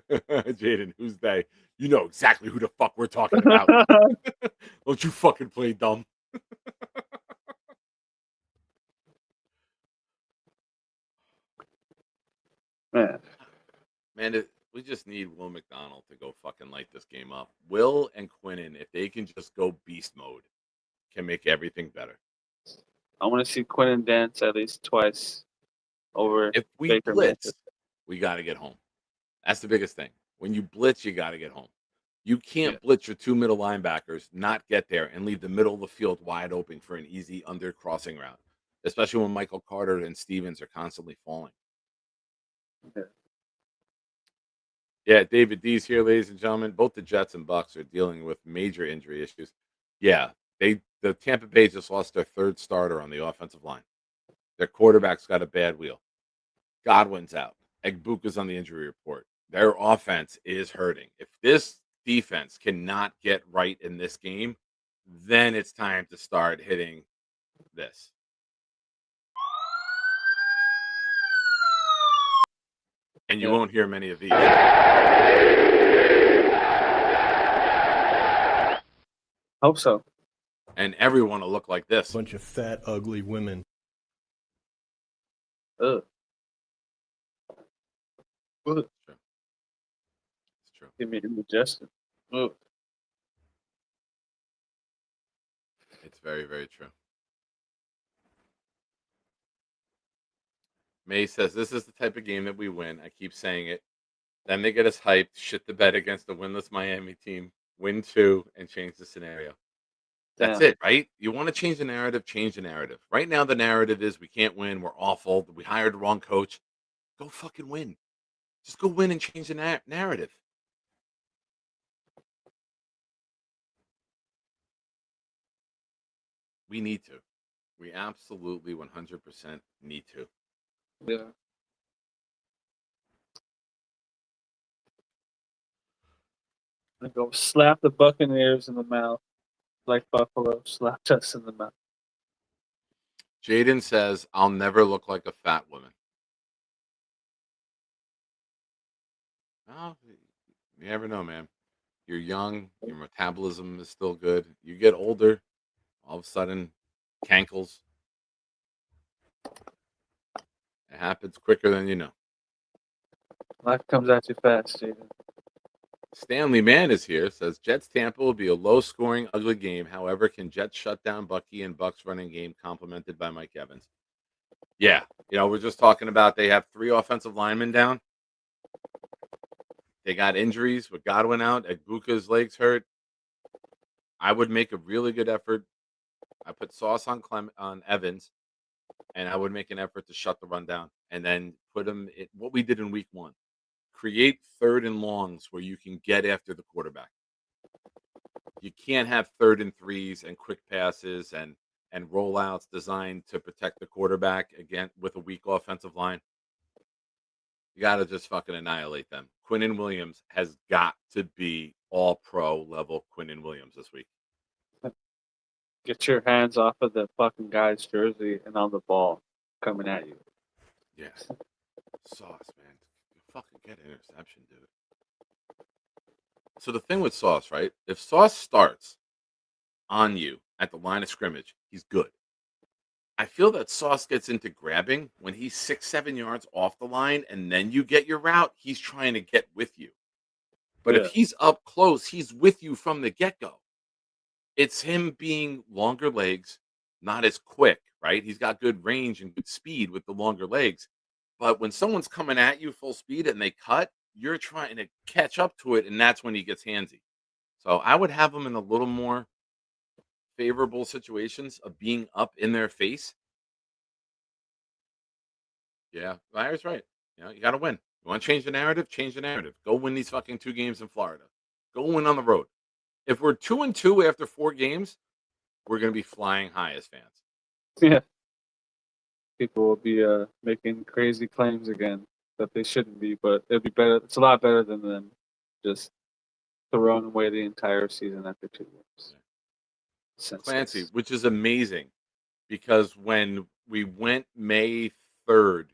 Jaden, who's they? You know exactly who the fuck we're talking about. Don't you fucking play dumb. Man, We just need Will McDonald to go fucking light this game up. Will and Quinnen, if they can just go beast mode, can make everything better. I want to see Quinn dance at least twice over If we Baker blitz, Mayfield. we got to get home. That's the biggest thing. When you blitz, you got to get home. You can't blitz your two middle linebackers, not get there, and leave the middle of the field wide open for an easy under crossing route, especially when Michael Carter and Stevens are constantly falling. Yeah, David D's here, ladies and gentlemen. Both the Jets and Bucks are dealing with major injury issues. Yeah, the Tampa Bay just lost their third starter on the offensive line. Their quarterback's got a bad wheel. Godwin's out. Egbuka's on the injury report. Their offense is hurting. If this defense cannot get right in this game, then it's time to start hitting this. And you won't hear many of these. Hope so. And everyone will look like this. Bunch of fat, ugly women. Ugh. Ugh. It's true. Give me indigestion. Ugh. It's very, very true. May says, this is the type of game that we win. I keep saying it. Then they get us hyped, shit the bed against a winless Miami team, win 2, and change the scenario. That's it, right? You want to change the narrative, change the narrative. Right now, the narrative is we can't win. We're awful. We hired the wrong coach. Go fucking win. Just go win and change the narrative. We need to. We absolutely 100% need to. Yeah. I go slap the Buccaneers in the mouth like Buffalo slapped us in the mouth. Jaden says, I'll never look like a fat woman. Oh, you never know, man. You're young. Your metabolism is still good. You get older, all of a sudden, cankles. It happens quicker than you know. Life comes at you fast, Jaden. Stanley Mann is here. Says Jets Tampa will be a low-scoring, ugly game. However, can Jets shut down Bucky and Bucks running game complemented by Mike Evans? Yeah, we're just talking about they have 3 offensive linemen down. They got injuries with Godwin out. Egbuka's legs hurt. I would make a really good effort. I put Sauce on Evans, and I would make an effort to shut the run down, and then put him in what we did in week 1. Create 3rd and longs where you can get after the quarterback. You can't have 3rd and 3s and quick passes and rollouts designed to protect the quarterback again with a weak offensive line. You got to just fucking annihilate them. Quinnen Williams has got to be all-pro level Quinnen Williams this week. Get your hands off of the fucking guy's jersey and on the ball coming at you. Yes. Sauce, man. Fucking get an interception, dude. So the thing with Sauce, right? If Sauce starts on you at the line of scrimmage, he's good. I feel that Sauce gets into grabbing when he's 6-7 yards off the line, and then you get your route. He's trying to get with you. But if he's up close, he's with you from the get-go. It's him being longer legs, not as quick, right? He's got good range and good speed with the longer legs. But when someone's coming at you full speed and they cut, you're trying to catch up to it, and that's when he gets handsy. So I would have him in a little more favorable situations of being up in their face. Yeah, Larry's right. You got to win. You want to change the narrative? Change the narrative. Go win these fucking 2 games in Florida. Go win on the road. If we're 2-2 after 4 games, we're going to be flying high as fans. Yeah. People will be making crazy claims again that they shouldn't be, but it'd be better. It's a lot better than them just throwing away the entire season after 2 games. Clancy, which is amazing because when we went May 3rd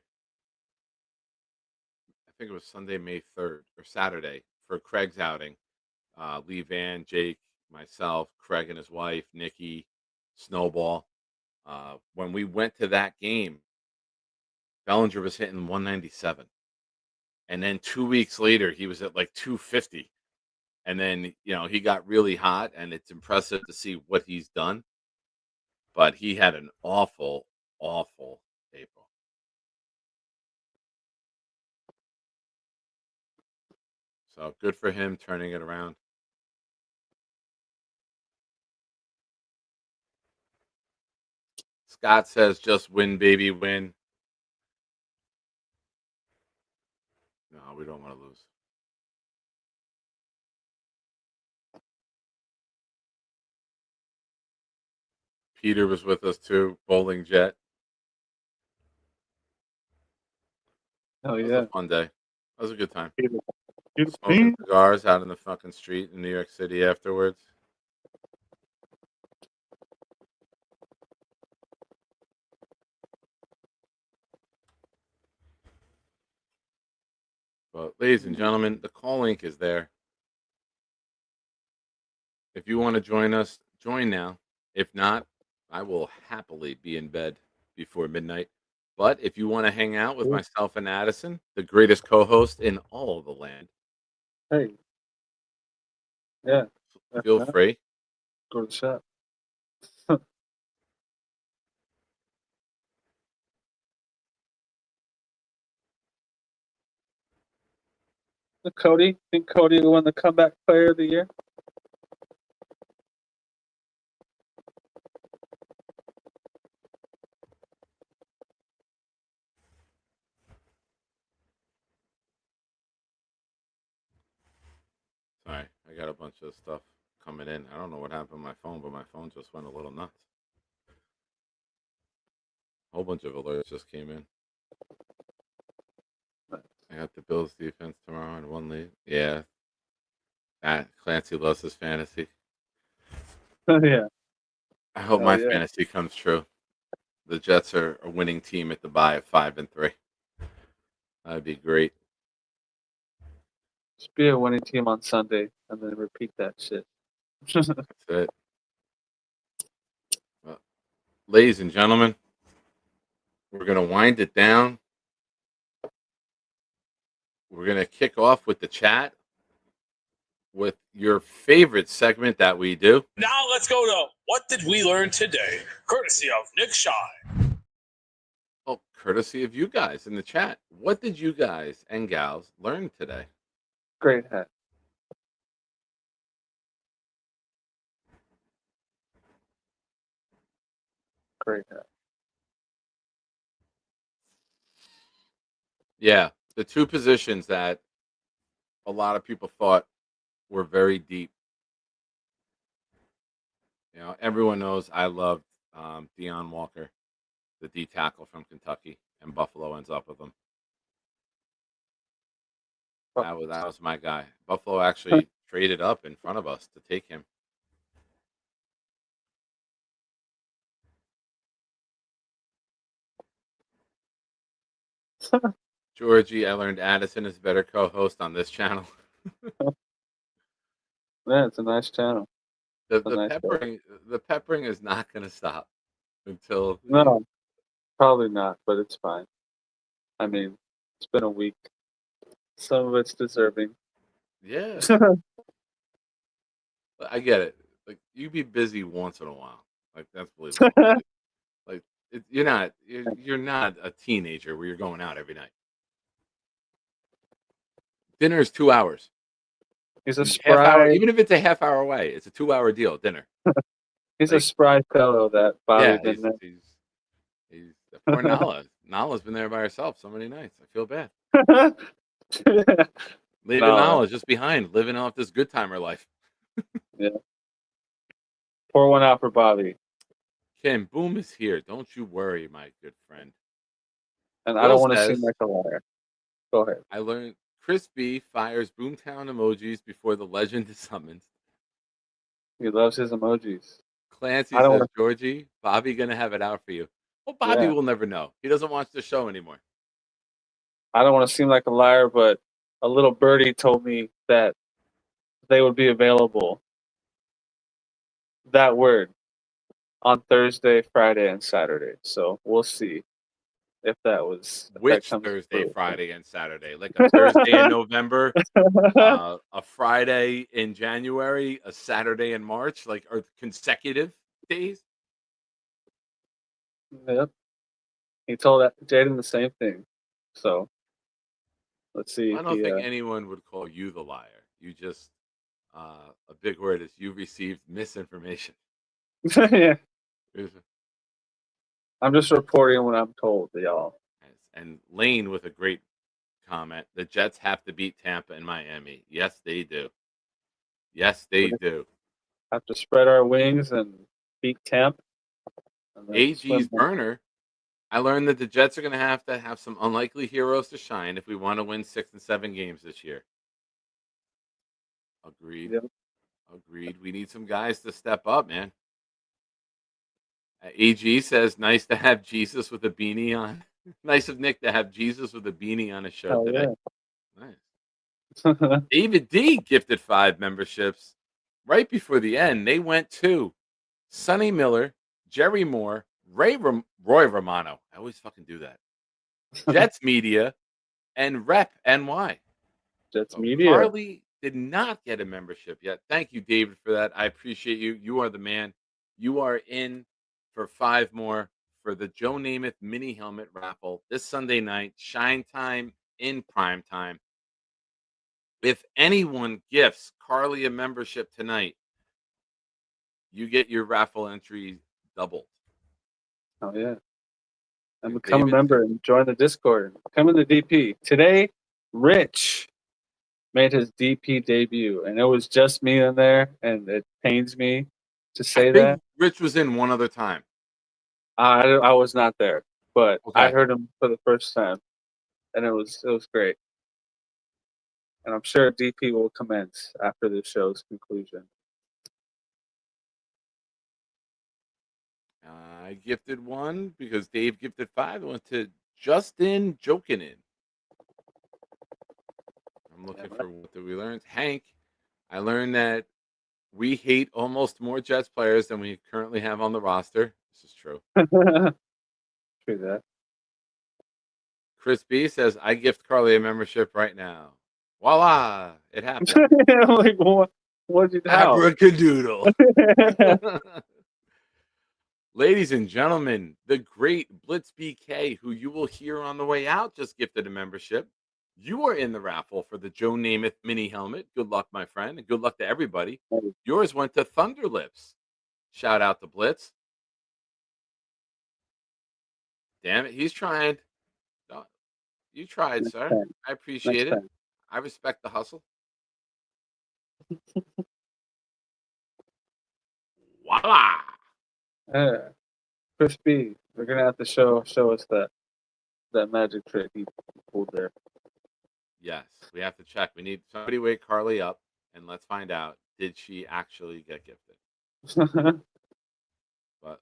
think it was Sunday, May 3rd or Saturday for Craig's outing. Lee Van, Jake, myself, Craig and his wife, Nikki, Snowball. When we went to that game, Bellinger was hitting 197. And then 2 weeks later, he was at like 250. And then, he got really hot, and it's impressive to see what he's done. But he had an awful, awful April. So good for him turning it around. Scott says, just win, baby, win. No, we don't want to lose. Peter was with us too. Bowling Jet. Oh, It was yeah. a fun day. That was a good time. You Smoking cigars out in the fucking street in New York City afterwards. But ladies and gentlemen, the call link is there. If you want to join us, join now. If not, I will happily be in bed before midnight. But if you want to hang out with myself and Addison, the greatest co-host in all of the land, Hey. Yeah. feel free. Go to the shop. Cody, think Cody will win the comeback player of the year? Sorry, I got a bunch of stuff coming in. I don't know what happened to my phone, but my phone just went a little nuts. A whole bunch of alerts just came in. I got the Bills defense tomorrow in one league. Yeah. Clancy loves his fantasy. Yeah. I hope Oh, my yeah. fantasy comes true. The Jets are a winning team at the bye at 5-3. That'd be great. Just be a winning team on Sunday and then repeat that shit. That's it. Well, ladies and gentlemen, we're going to wind it down. We're going to kick off with the chat with your favorite segment that we do. Now let's go to What Did We Learn Today? Courtesy of Nick Shine. Oh, courtesy of you guys in the chat. What did you guys and gals learn today? Great hat. Great hat. Yeah, the two positions that a lot of people thought were very deep. Everyone knows I loved Deion Walker, the D tackle from Kentucky, and Buffalo ends up with him. That was my guy. Buffalo actually traded up in front of us to take him. Georgie, I learned Addison is a better co-host on this channel. Yeah, it's a nice channel. The nice peppering is not going to stop until No, probably not, but it's fine. I mean, it's been a week. Some of it's deserving. Yeah, I get it. Like you be busy once in a while. Like that's believable. You're not a teenager where you're going out every night. Dinner is 2 hours. He's a Half hour, spry. even if it's a half hour away, it's a 2 hour deal. Dinner. He's a spry fellow, that Bobby. Yeah, didn't he's poor Nala. Nala's been there by herself so many nights. I feel bad. it? Leaving Nala just behind, living off this good timer life. Yeah. Pour one out for Bobby. Kim, Boom is here. Don't you worry, my good friend. And Will I don't want to says- seem like a liar. Go ahead. I learned Chris B fires Boomtown emojis before the legend is summoned. He loves his emojis. Clancy I don't says, wanna- Georgie, Bobby gonna have it out for you. Well, Bobby Yeah. will never know. He doesn't watch the show anymore. I don't want to seem like a liar, but a little birdie told me that they would be available. That word on Thursday, Friday, and Saturday. So we'll see if that was if that Which comes Thursday, through. Friday, and Saturday? Like a Thursday in November, a Friday in January, a Saturday in March, like are consecutive days? Yep. He told Jaden the same thing. So let's see I if don't he. think anyone would call you the liar. You just a big word is you received misinformation. Yeah, Yes. I'm just reporting what I'm told, y'all. And Lane with a great comment. The Jets have to beat Tampa and Miami. Yes, they do. Yes, they do. Have to spread our wings and beat Tampa. And then AG's swim them. burner. I learned that the Jets are going to have some unlikely heroes to shine if we want to win 6 and 7 games this year. Agreed. Yep. Agreed. We need some guys to step up, man. AG says, nice to have Jesus with a beanie on. Nice of Nick to have Jesus with a beanie on his show Hell today. yeah. Nice. David D gifted 5 memberships. Right before the end, they went to Sonny Miller, Jerry Moore, Roy Romano. I always fucking do that. Jets Media, and Rep NY. Jets So Media. Carly did not get a membership yet. Thank you, David, for that. I appreciate you. You are the man. You are in for 5 more for the Joe Namath mini helmet raffle this Sunday night. Shine time in prime time. If anyone gifts Carly a membership tonight, you get your raffle entry doubled. Oh yeah. And And become a David- member and join the Discord. Come in the DP. Today, Rich made his DP debut, and it was just me in there, and it pains me to say I think that. Rich was in one other time. I was not there, but I Okay. heard him for the first time, and it was great. And I'm sure DP will commence after the show's conclusion. I gifted 1 because Dave gifted 5. I went to Justin Jokinen. I'm looking for what did we learn. Hank, I learned that we hate almost more Jets players than we currently have on the roster. This is true. True that. Chris B says, I gift Carly a membership right now. Voila! It happened. I'm like, what did you how? Abracadoodle. Ladies and gentlemen, the great Blitz BK, who you will hear on the way out, just gifted a membership. You are in the raffle for the Joe Namath mini helmet. Good luck, my friend, and good luck to everybody. Yours went to Thunderlips. Shout out to Blitz. Damn it, he's trying. Oh, you tried, sir. I appreciate it. I respect the hustle. Voila! Chris B, we're gonna have to show us that magic trick he pulled there. Yes, we have to check. We need somebody wake Carly up and let's find out, did she actually get gifted? But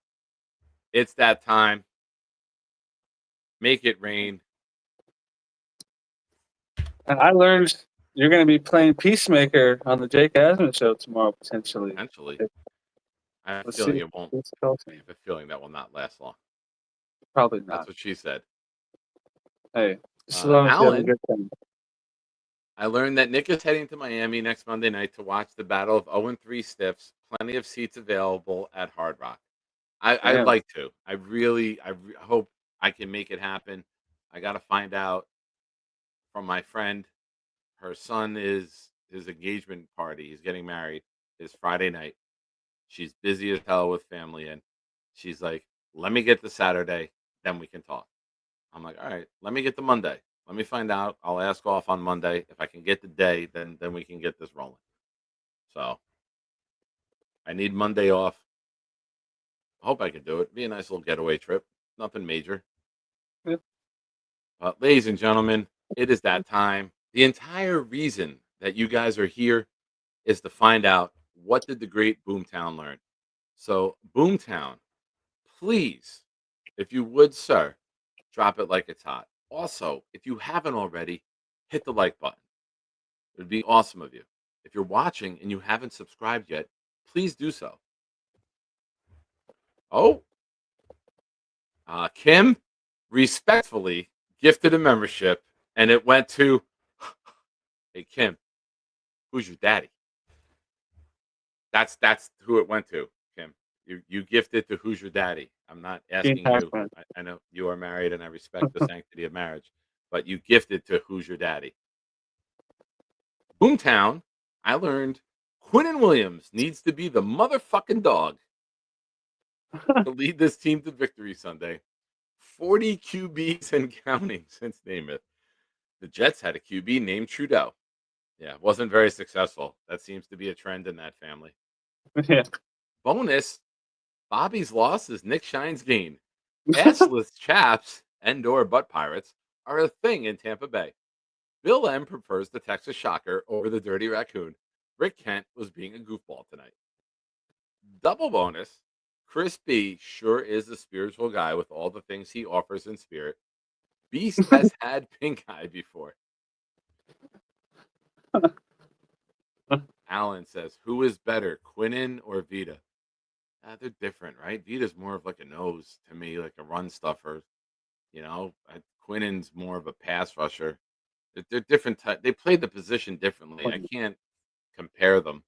it's that time. Make it rain. And I learned you're going to be playing Peacemaker on the Jake Asman show tomorrow, potentially. Potentially. I have a Let's feeling see. it won't. Let's go. I have a feeling that will not last long. Probably That's not. what she said. Hey, as long as you have a Alan, good time. I learned that Nick is heading to Miami next Monday night to watch the battle of 0-3 Stiffs. Plenty of seats available at Hard Rock. I'd Yeah. like to. I hope I can make it happen. I got to find out from my friend. Her son his engagement party. He's getting married. Is Friday night. She's busy as hell with family, and she's like, "Let me get the Saturday, then we can talk." I'm like, "All right, let me get the Monday. Let me find out. I'll ask off on Monday. If I can get the day, then we can get this rolling." So I need Monday off. I hope I can do it. Be a nice little getaway trip. Nothing major. Yeah. But ladies and gentlemen, it is that time. The entire reason that you guys are here is to find out, what did the great Boomtown learn? So Boomtown, please, if you would, sir, drop it like it's hot. Also, if you haven't already, hit the like button. It would be awesome of you. If you're watching and you haven't subscribed yet, please do so. Oh, Kim respectfully gifted a membership, and it went to, hey, Kim, who's your daddy? That's who it went to, Kim. You gifted to who's your daddy. I'm not asking you. Hackman. I know you are married, and I respect the sanctity of marriage, but you gifted to who's your daddy. Boomtown, I learned Quinnen Williams needs to be the motherfucking dog to lead this team to victory Sunday. 40 QBs and counting since Namath. The Jets had a QB named Trudeau. Yeah, wasn't very successful. That seems to be a trend in that family. Yeah. Bonus, Bobby's loss is Nick Shine's gain. Assless chaps and/or butt pirates are a thing in Tampa Bay. Bill M prefers the Texas Shocker over the Dirty Raccoon. Rick Kent was being a goofball tonight. Double bonus, Chris B sure is a spiritual guy with all the things he offers in spirit. Beast has had pink eye before. Alan says, who is better, Quinnen or Vita? They're different, right? Vita's more of like a nose to me, like a run stuffer. You know, Quinnen's more of a pass rusher. They're different type. They play the position differently. I can't compare them.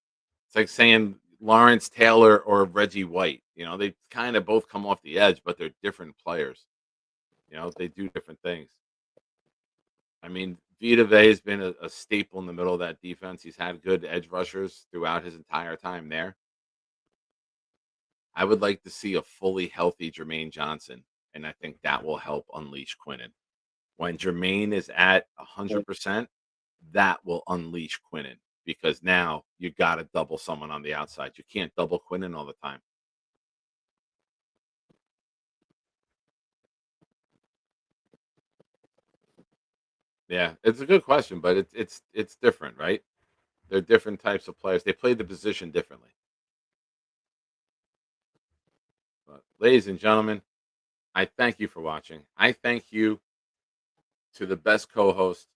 It's like saying Lawrence Taylor or Reggie White. You know, they kind of both come off the edge, but they're different players. You know, they do different things. I mean, Vita Vea has been a staple in the middle of that defense. He's had good edge rushers throughout his entire time there. I would like to see a fully healthy Jermaine Johnson, and I think that will help unleash Quinnen. When Jermaine is at 100%, that will unleash Quinnen, because now you got to double someone on the outside. You can't double Quinnen all the time. Yeah, it's a good question, but it's different, right? They're different types of players. They play the position differently. But, ladies and gentlemen, I thank you for watching. I thank you to the best co-host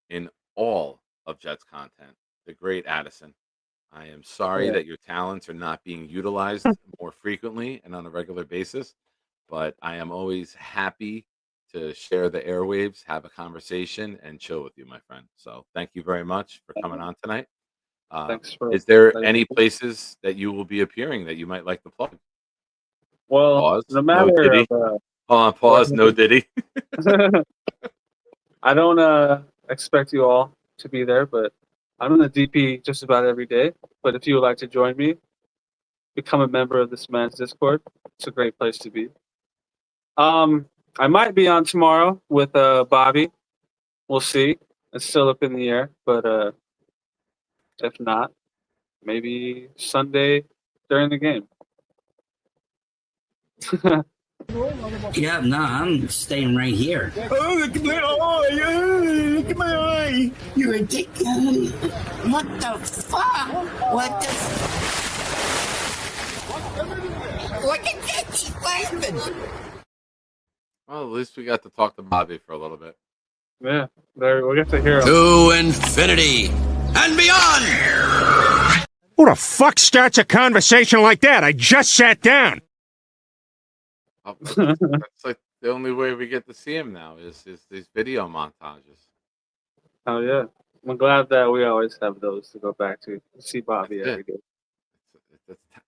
in all of Jets content, the great Addison. I am sorry that your talents are not being utilized more frequently and on a regular basis, but I am always happy to share the airwaves, have a conversation, and chill with you, my friend. So thank you very much for coming on tonight. Thanks for. Is there any places that you will be appearing that you might like to plug? Well, Pause. no No matter Diddy. of, Hold on, pause. No Diddy. I don't expect you all to be there, but I'm in the DP just about every day. But if you would like to join me, become a member of this man's Discord. It's a great place to be. I might be on tomorrow with Bobby. We'll see. It's still up in the air, but if not, maybe Sunday during the game. Yeah, no, I'm staying right here. Oh, look at my eye! Oh, look at my eye! You're ridiculous. What the fuck? What the Look at that, he's laughing. Well, at least we got to talk to Bobby for a little bit. Yeah, there we get to hear him. To infinity and beyond! Who the fuck starts a conversation like that? I just sat down. Oh, that's like the only way we get to see him now is these video montages. Oh yeah, I'm glad that we always have those to go back to see Bobby every day.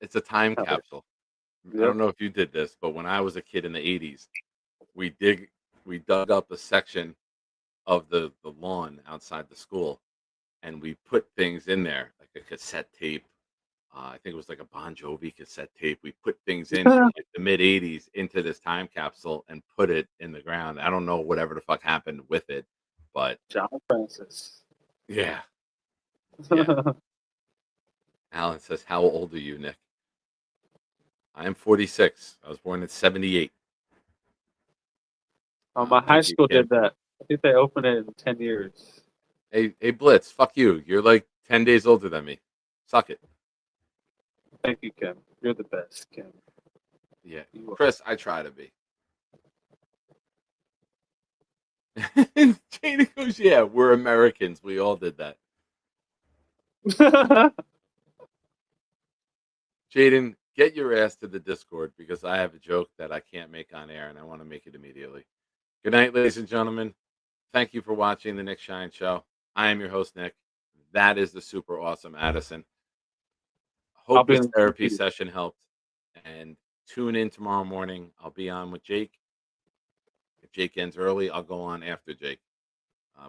It's a time capsule. I don't know if you did this, but when I was a kid in the 80s, we dug up a section of the lawn outside the school, and we put things in there like a cassette tape. I think it was like a Bon Jovi cassette tape. We put things in from like the mid 80s into this time capsule and put it in the ground. I don't know whatever the fuck happened with it, but John Francis. Yeah. Alan says, how old are you, Nick? I am 46. I was born in 78. My high school did that. I think they opened it in 10 years. Hey, Blitz, fuck you. You're like 10 days older than me. Suck it. Thank you, Kim. You're the best, Kim. Yeah. Chris, I try to be. And Jaden goes, yeah, we're Americans. We all did that. Jaden, get your ass to the Discord because I have a joke that I can't make on air and I want to make it immediately. Good night, ladies and gentlemen. Thank you for watching the Nick Shine Show. I am your host, Nick. That is the super awesome Addison. Hope this therapy session helped. And tune in tomorrow morning. I'll be on with Jake. If Jake ends early, I'll go on after Jake.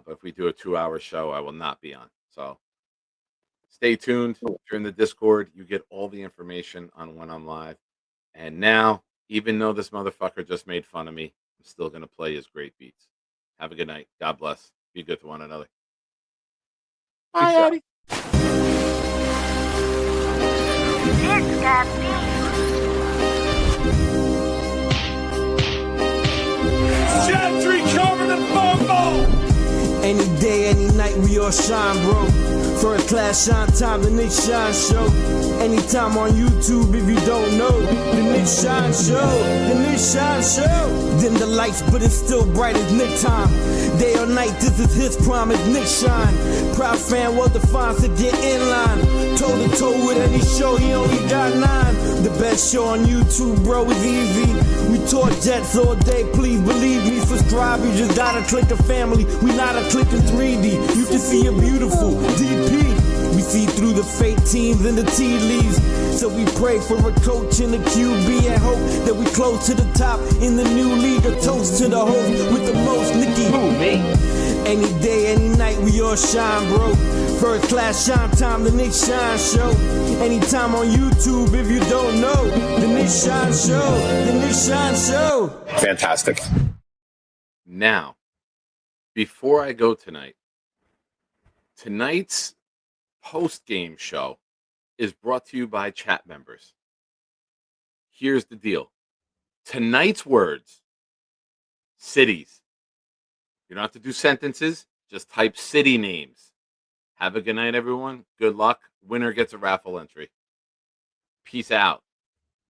But if we do a 2-hour show, I will not be on. So stay tuned. If you're in the Discord, you get all the information on when I'm live. And now, even though this motherfucker just made fun of me, I'm still going to play his great beats. Have a good night. God bless. Be good to one another. Bye, Eddie. It's got beef. Gentry covered in bumbo. Any day, any night, we all shine, bro. First class shine time, the Nick Shine Show. Anytime on YouTube, if you don't know, the Nick Shine Show, the Nick Shine Show. Dim the lights, but it's still bright as Nick time. Day or night, this is his promise, Nick Shine. Proud fan, well defined, to get in line. Toe to toe with any show, he only got 9. The best show on YouTube, bro, is easy. We talk Jets all day, please believe me. Subscribe, you just gotta click a family. We not a click in 3D. You can see a beautiful DP. We see through the fake teams and the tea leaves. So we pray for a coach and a QB and hope that we close to the top in the new league. A toast to the host with the most, Nicky. Who, me? Any day, any night, we all shine, bro. First class shine time, the Nick Shine Show. Anytime on YouTube, if you don't know, the Nick Shine Show, the Nick Shine Show. Fantastic. Now, before I go tonight, tonight's post-game show is brought to you by chat members. Here's the deal. Tonight's words, cities. You don't have to do sentences. Just type city names. Have a good night, everyone. Good luck. Winner gets a raffle entry. Peace out.